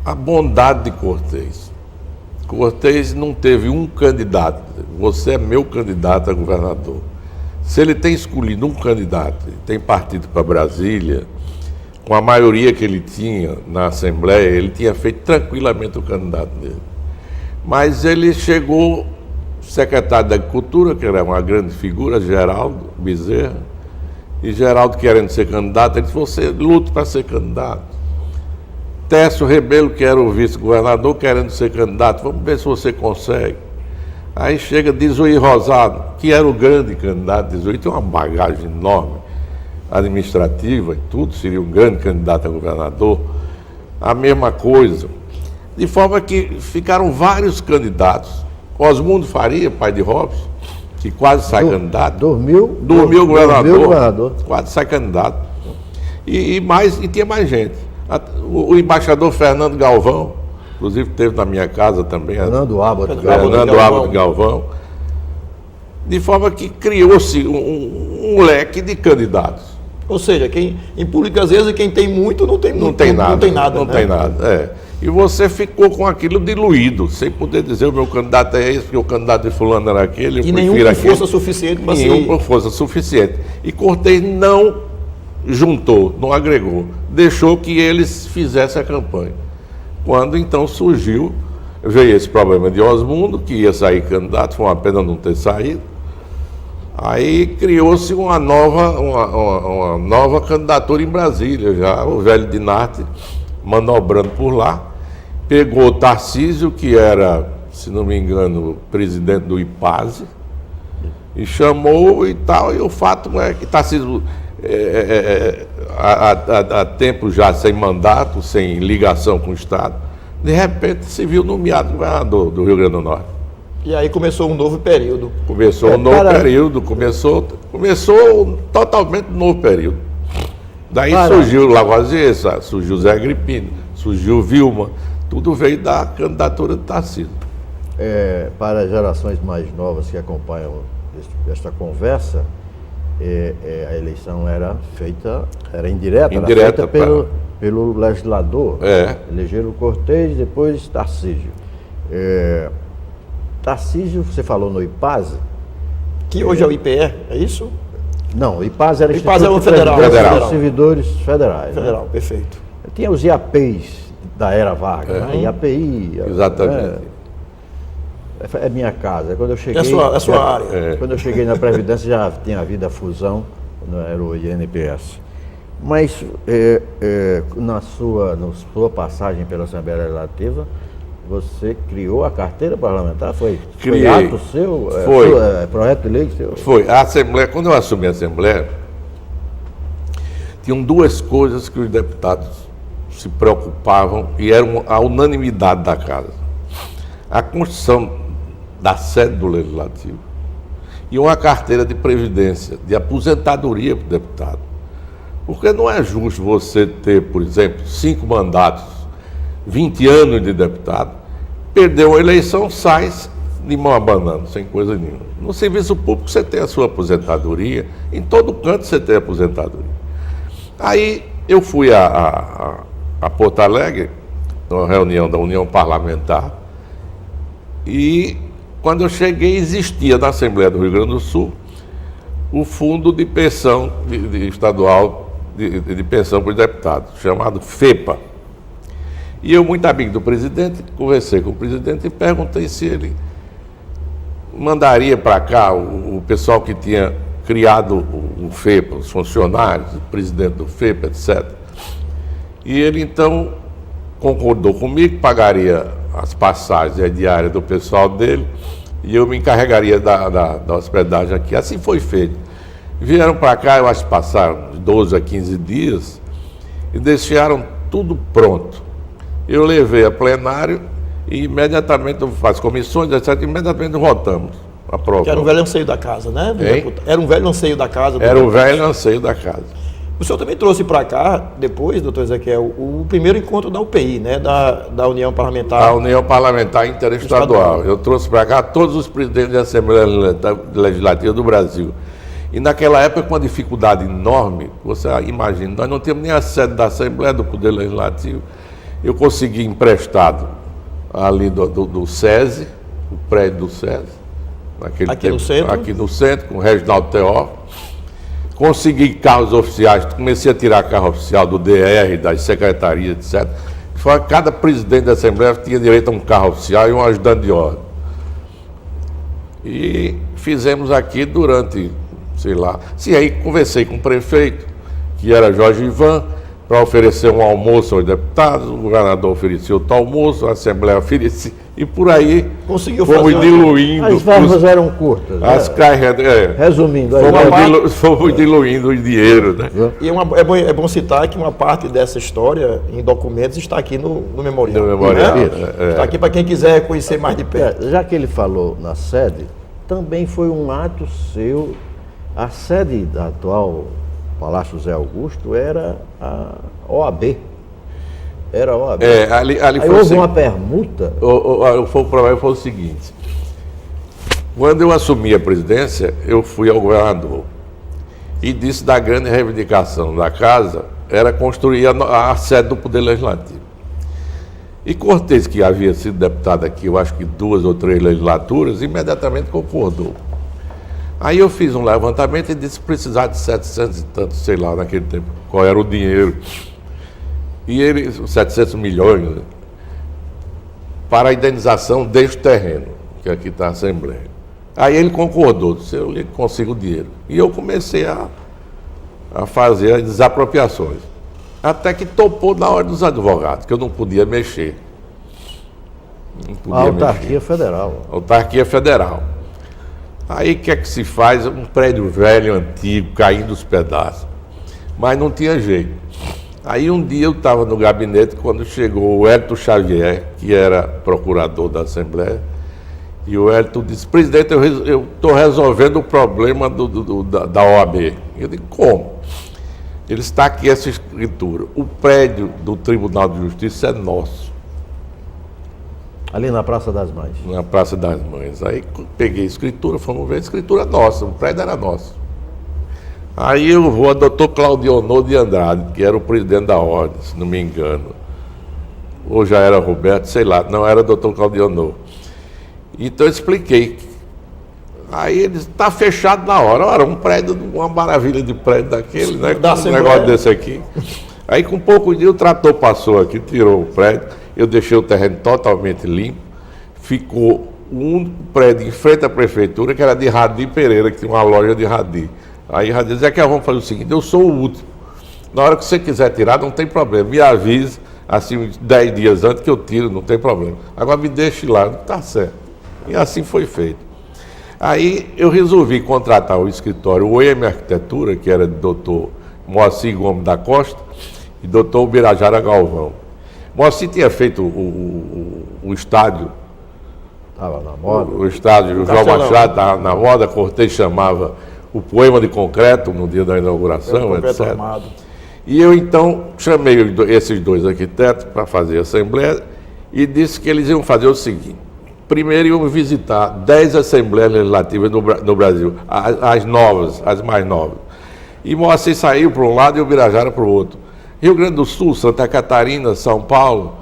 a bondade de Cortez. Cortez não teve um candidato. Você é meu candidato a governador. Se ele tem escolhido um candidato, tem partido para Brasília, com a maioria que ele tinha na Assembleia, ele tinha feito tranquilamente o candidato dele. Mas ele chegou, secretário da Agricultura, que era uma grande figura, Geraldo Bezerra, e Geraldo querendo ser candidato, ele disse, você luta para ser candidato. Técio Rebelo, que era o vice-governador, querendo ser candidato, vamos ver se você consegue. Aí chega Dezuí Rosado, que era o grande candidato. Dezuí tem uma bagagem enorme, administrativa e tudo, seria um grande candidato a governador. A mesma coisa. De forma que ficaram vários candidatos. Osmundo Faria, pai de Robson, que quase sai candidato. Dormiu governador, quase sai candidato. E tinha mais gente. O embaixador Fernando Galvão, inclusive esteve na minha casa também. Fernando Ábato Galvão. De forma que criou-se um leque de candidatos. Ou seja, em público, às vezes, quem tem muito não tem nada. E você ficou com aquilo diluído, sem poder dizer o meu candidato é esse, porque o candidato de fulano era aquele. E nenhum com força suficiente para ser. Nenhum com força suficiente. E Cortez não juntou, não agregou, deixou que eles fizessem a campanha. Quando então veio esse problema de Osmundo, que ia sair candidato, foi uma pena não ter saído. Aí criou-se uma nova candidatura em Brasília, já o velho Dinarte manobrando por lá, pegou o Tarcísio, que era, se não me engano, presidente do IPASE, e chamou e tal, e o fato é que Tarcísio, há tempo já sem mandato, sem ligação com o Estado, de repente se viu nomeado governador do Rio Grande do Norte. E aí começou um novo período. Começou um novo período, começou totalmente um novo período. Daí surgiu Lavoisier, surgiu Zé Agripino, surgiu Vilma, tudo veio da candidatura de Tarcísio. Para as gerações mais novas que acompanham esta conversa, a eleição era indireta, era feita pelo legislador. Elegeram o Cortez, depois Tarcísio. Tarcísio, você falou no IPASE. Que hoje é o IPE, é isso? Não, o IPASE era o Federal. Dos servidores federais. Federal, perfeito. Tinha os IAPs da era Vargas, né? IAPI. Exatamente. É minha casa. Quando eu cheguei, é sua área. Quando eu cheguei na Previdência já tinha havido a fusão, era o INPS. Mas na sua passagem pela Assembleia Legislativa, você criou a carteira parlamentar? Foi ato seu? Foi. Projeto de lei seu? Foi. A Assembleia, quando eu assumi a Assembleia, tinham duas coisas que os deputados se preocupavam e eram a unanimidade da casa. A construção da sede do Legislativo e uma carteira de previdência, de aposentadoria para o deputado. Porque não é justo você ter, por exemplo, 5 mandatos, 20 anos de deputado, perdeu a eleição, sai de mão abanando, sem coisa nenhuma. No serviço público você tem a sua aposentadoria, em todo canto você tem a aposentadoria. Aí eu fui a Porto Alegre, numa reunião da União Parlamentar, e quando eu cheguei existia na Assembleia do Rio Grande do Sul o Fundo de Pensão Estadual de Pensão para os Deputados, chamado FEPA. E eu, muito amigo do presidente, conversei com o presidente e perguntei se ele mandaria para cá o pessoal que tinha criado o FEPA, os funcionários, o presidente do FEPA, etc. E ele, então, concordou comigo, pagaria as passagens diárias do pessoal dele e eu me encarregaria da hospedagem aqui. Assim foi feito. Vieram para cá, eu acho que passaram 12 a 15 dias e deixaram tudo pronto. Eu levei a plenário e imediatamente, as comissões, etc., imediatamente votamos. Que era um velho anseio da casa, né? Era um velho anseio da casa. Era um velho anseio da casa. O senhor também trouxe para cá, depois, doutor Ezequiel, o primeiro encontro da UPI, né? Da União Parlamentar. A União Parlamentar Interestadual. Eu trouxe para cá todos os presidentes da Assembleia Legislativa do Brasil. E naquela época, com uma dificuldade enorme, você imagina, nós não tínhamos nem a sede da Assembleia, do Poder Legislativo. Eu consegui emprestado ali do SESI, o prédio do SESI, aqui no centro, com o Reginaldo Teó. Consegui carros oficiais, comecei a tirar carro oficial do DR, das secretarias, etc. Cada presidente da Assembleia tinha direito a um carro oficial e um ajudante de ordem. E fizemos aqui durante, sei lá... Sim, aí conversei com o prefeito, que era Jorge Ivan, para oferecer um almoço aos deputados, o governador ofereceu outro almoço, a Assembleia oferecia, e por aí fomos diluindo. As verbas eram curtas. Resumindo, fomos diluindo o dinheiro. Né? E é bom citar que uma parte dessa história, em documentos, está aqui no memorial. Está aqui para quem quiser conhecer mais de perto. Já que ele falou na sede, também foi um ato seu, a sede da atual Palácio José Augusto era a OAB. Era a OAB. Ali aí houve uma permuta. O problema foi o seguinte. Quando eu assumi a presidência, eu fui ao governador e disse da grande reivindicação da casa era construir a sede do Poder Legislativo. E Cortez, que havia sido deputado aqui, eu acho que 2 ou 3 legislaturas, imediatamente concordou. Aí eu fiz um levantamento e disse precisar de 700 e tantos, sei lá, naquele tempo, qual era o dinheiro. E ele, 700 milhões, né, para a indenização deste terreno, que aqui está a Assembleia. Aí ele concordou, disse, eu consigo o dinheiro. E eu comecei a fazer as desapropriações. Até que topou na hora dos advogados, que eu não podia mexer. A autarquia federal. Autarquia federal. Aí o que é que se faz? Um prédio velho, antigo, caindo os pedaços. Mas não tinha jeito. Aí um dia eu estava no gabinete, quando chegou o Hélito Xavier, que era procurador da Assembleia, E o Wellington disse, presidente, eu estou resolvendo o problema da OAB. Eu digo, como? Ele está aqui essa escritura. O prédio do Tribunal de Justiça é nosso. Ali na Praça das Mães. Na Praça das Mães. Aí peguei a escritura, fomos ver, a escritura é nossa, o prédio era nosso. Aí eu vou a doutor Claudionor de Andrade, que era o presidente da ordem, se não me engano. Ou já era Roberto, sei lá, não era doutor Claudionor. Então eu expliquei. Aí ele está fechado na hora. Ora, um prédio, uma maravilha de prédio daquele, né? Um negócio desse aqui. Aí com pouco dia o trator passou aqui, tirou o prédio, eu deixei o terreno totalmente limpo, ficou um prédio em frente à prefeitura, que era de Radi Pereira, que tinha uma loja de Radi. Aí Radi dizia que vamos fazer o seguinte, eu sou o último. Na hora que você quiser tirar, não tem problema, me avise, assim, uns 10 dias antes que eu tiro, não tem problema. Agora me deixe lá, não está certo. E assim foi feito. Aí eu resolvi contratar o escritório OEM Arquitetura, que era do doutor Moacir Gomes da Costa e doutor Birajara Galvão. Moacir tinha feito o estádio. Estava na moda. O estádio, o João Machado estava na moda, Cortez chamava o Poema de Concreto no dia da inauguração, etc. Armado. E eu então chamei esses dois arquitetos para fazer a assembleia e disse que eles iam fazer o seguinte. Primeiro iam visitar 10 assembleias legislativas no Brasil, as novas, as mais novas. E Moacir saiu para um lado e o Birajara para o outro. Rio Grande do Sul, Santa Catarina, São Paulo,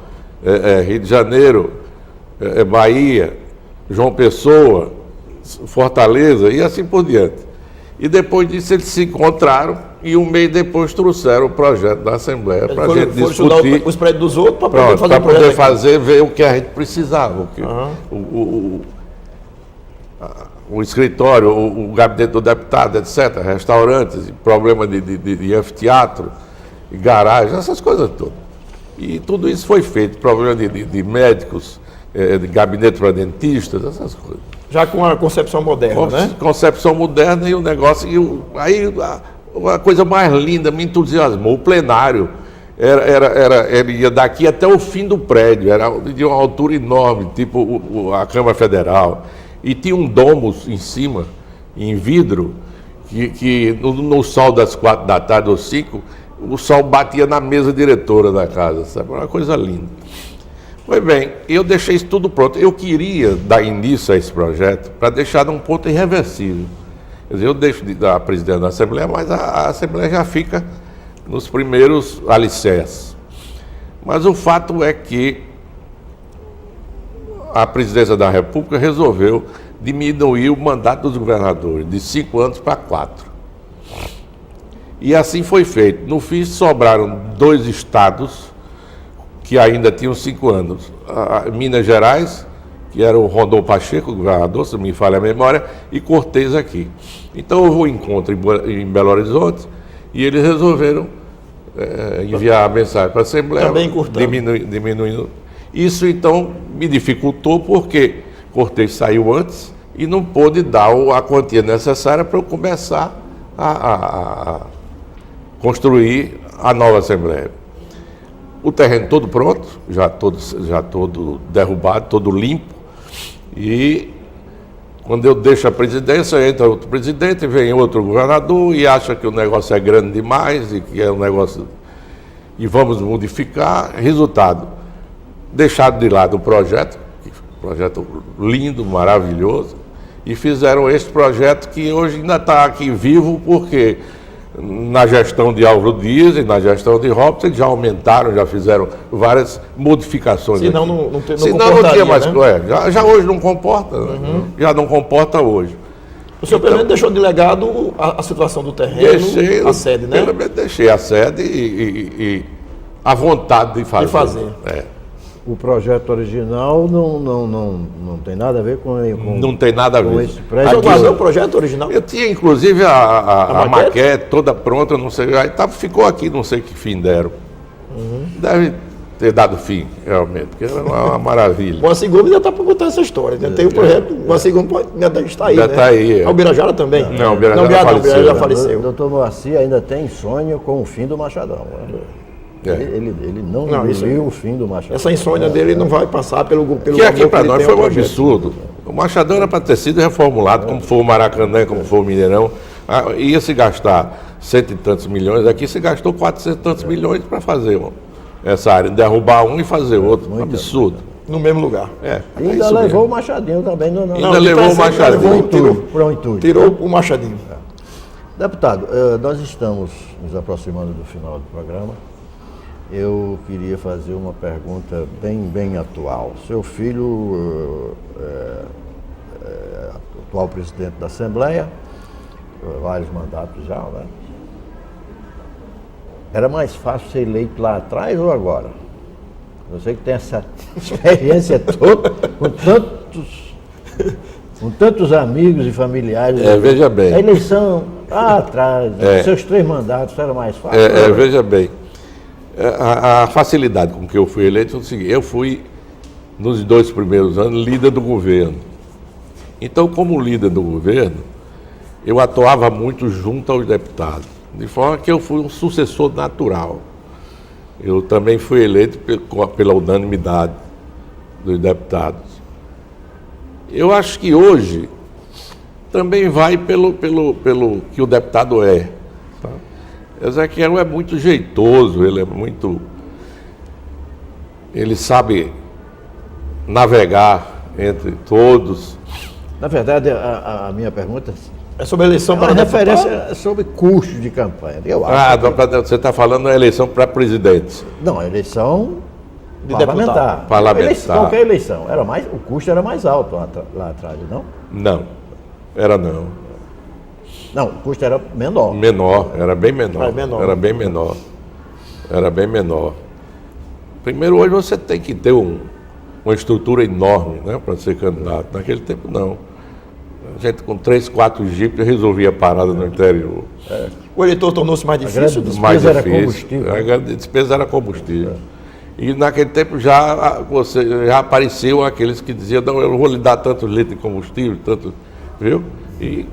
Rio de Janeiro, Bahia, João Pessoa, Fortaleza e assim por diante. E depois disso eles se encontraram e um mês depois trouxeram o projeto da Assembleia para a gente discutir os prédios dos outros para poder fazer, ver o que a gente precisava. O escritório, o gabinete do deputado, etc., restaurantes, problema de anfiteatro, garagem, essas coisas todas. E tudo isso foi feito, problema de médicos, de gabinete para dentistas, essas coisas. Já com a concepção moderna, né? Concepção moderna e o negócio. Aí a coisa mais linda me entusiasmou. O plenário ele ia daqui até o fim do prédio, era de uma altura enorme, tipo a Câmara Federal. E tinha um domo em cima, em vidro, que no sol das 4 da tarde ou 5, o sol batia na mesa diretora da casa, sabe? Uma coisa linda. Pois bem, eu deixei isso tudo pronto. Eu queria dar início a esse projeto para deixar num ponto irreversível. Quer dizer, eu deixo de dar a presidência da Assembleia, mas a Assembleia já fica nos primeiros alicerces. Mas o fato é que a presidência da República resolveu diminuir o mandato dos governadores de 5 anos para 4. E assim foi feito. No fim, sobraram 2 estados que ainda tinham 5 anos. Minas Gerais, que era o Rondon Pacheco, o governador, se não me falha a memória, e Cortez aqui. Então houve um encontro em Belo Horizonte e eles resolveram enviar a mensagem para a Assembleia, diminuindo. Isso então me dificultou porque Cortez saiu antes e não pôde dar a quantia necessária para eu começar a construir a nova Assembleia. O terreno todo pronto, já todo derrubado, todo limpo. E quando eu deixo a presidência, entra outro presidente, vem outro governador e acha que o negócio é grande demais e que é um negócio... E vamos modificar. Resultado, deixado de lado o projeto lindo, maravilhoso, e fizeram este projeto que hoje ainda está aqui vivo, porque... Na gestão de Álvaro Dias e na gestão de Robson, eles já aumentaram, já fizeram várias modificações. Senão não tinha mais. Né? Já hoje não comporta, né? Já não comporta hoje. O senhor pelo menos deixou de legado a situação do terreno, a sede, né? Pelo menos deixei a sede e a vontade de fazer. O projeto original não tem nada a ver com não tem nada a ver. Esse prédio. Você guardou o projeto original? Eu tinha inclusive a maquete toda pronta, não sei, aí ficou aqui, não sei que fim deram. Deve ter dado fim, realmente, porque era uma maravilha. O Moacir Gomes ainda está para contar essa história, né? Tem o projeto, o Moacir Gomes ainda está aí, né? Está aí. O Birajara também? Não, o Birajara já faleceu. O doutor Moacir ainda tem sonho com o fim do Machadão. Ele não viu o fim do Machadão. Essa insônia dele não vai passar pelo que aqui para nós foi um absurdo. O Machadão era para ter sido reformulado, como foi o Maracanã, como foi o Mineirão. Ia se gastar 100 e tantos milhões, aqui se gastou 400 e tantos milhões para fazer essa área, derrubar um e fazer outro. Um absurdo. No mesmo lugar. Ainda levou o Machadinho também. Ainda levou o Machadinho. Tirou o Machadinho. Deputado, nós estamos nos aproximando do final do programa. Eu queria fazer uma pergunta bem atual. Seu filho, atual presidente da Assembleia, vários mandatos já, né? Era mais fácil ser eleito lá atrás ou agora? Você que tem essa experiência toda, com tantos amigos e familiares. Veja bem. A eleição lá atrás, seus 3 mandatos, era mais fácil? Veja bem. A facilidade com que eu fui eleito foi o seguinte: eu fui, nos 2 primeiros anos, líder do governo. Então, como líder do governo, eu atuava muito junto aos deputados, de forma que eu fui um sucessor natural. Eu também fui eleito pela unanimidade dos deputados. Eu acho que hoje também vai pelo que o deputado é. Tá? Ezequiel é muito jeitoso, ele sabe navegar entre todos. Na verdade, a minha pergunta é sobre a eleição para referência sobre custo de campanha. Eu acho você está falando da eleição para presidente. Não, a eleição de parlamentar. Qualquer eleição. O custo era mais alto lá atrás, não? Não, era não. Não, o custo era menor. Era bem menor. Primeiro, hoje você tem que ter uma estrutura enorme, né, para ser candidato. Naquele tempo, não. A gente com 3, 4 jipes resolvia a parada no interior. O eleitor tornou-se mais difícil? Era combustível. A despesa era combustível. E naquele tempo já apareciam aqueles que diziam: não, eu vou lhe dar tantos litros de combustível, viu? E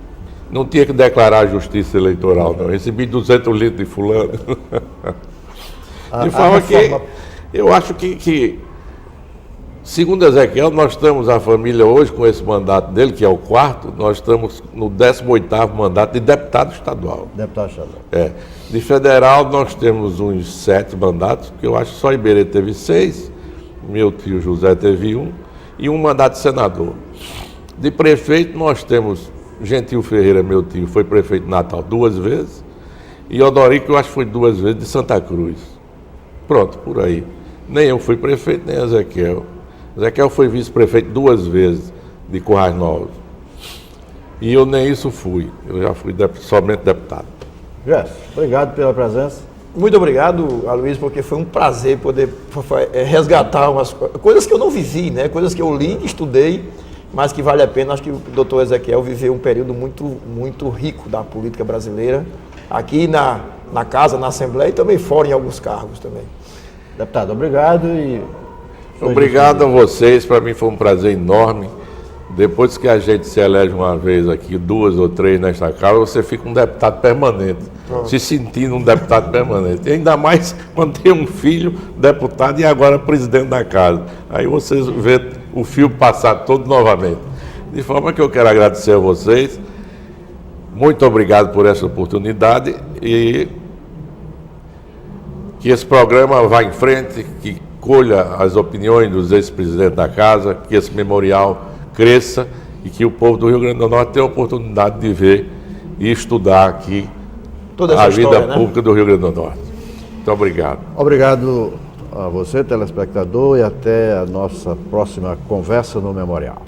não tinha que declarar a justiça eleitoral, não. Eu recebi 200 litros de fulano. De forma que eu acho que segundo Ezequiel, nós estamos, a família hoje, com esse mandato dele, que é o 4º, nós estamos no 18º mandato de deputado estadual. Deputado estadual. De federal, nós temos uns 7 mandatos, porque eu acho que só Iberê teve 6, meu tio José teve 1, e um mandato de senador. De prefeito, nós temos Gentil Ferreira, meu tio, foi prefeito de Natal 2 vezes, e Odorico, eu acho que foi 2 vezes de Santa Cruz. Pronto, por aí. Nem eu fui prefeito, nem Ezequiel. Ezequiel foi vice-prefeito 2 vezes de Currais Novos. E eu nem isso fui. Eu já fui somente deputado. Gerson, obrigado pela presença. Muito obrigado, Aloysio, porque foi um prazer poder resgatar umas coisas que eu não vivi, né? Coisas que eu li, estudei, mas que vale a pena. Acho que o doutor Ezequiel viveu um período muito rico da política brasileira, aqui na casa, na Assembleia e também fora em alguns cargos também. Deputado, obrigado Obrigado a vocês, para mim foi um prazer enorme. Depois que a gente se elege uma vez aqui, 2 ou 3 nesta casa, você fica um deputado permanente, se sentindo um deputado permanente. E ainda mais quando tem um filho deputado e agora presidente da casa. Aí você vê o fio passar todo novamente. De forma que eu quero agradecer a vocês. Muito obrigado por essa oportunidade e que esse programa vá em frente, que colha as opiniões dos ex-presidentes da casa, que esse memorial cresça e que o povo do Rio Grande do Norte tenha a oportunidade de ver e estudar aqui a vida pública do Rio Grande do Norte. Muito obrigado. Obrigado a você, telespectador, e até a nossa próxima conversa no Memorial.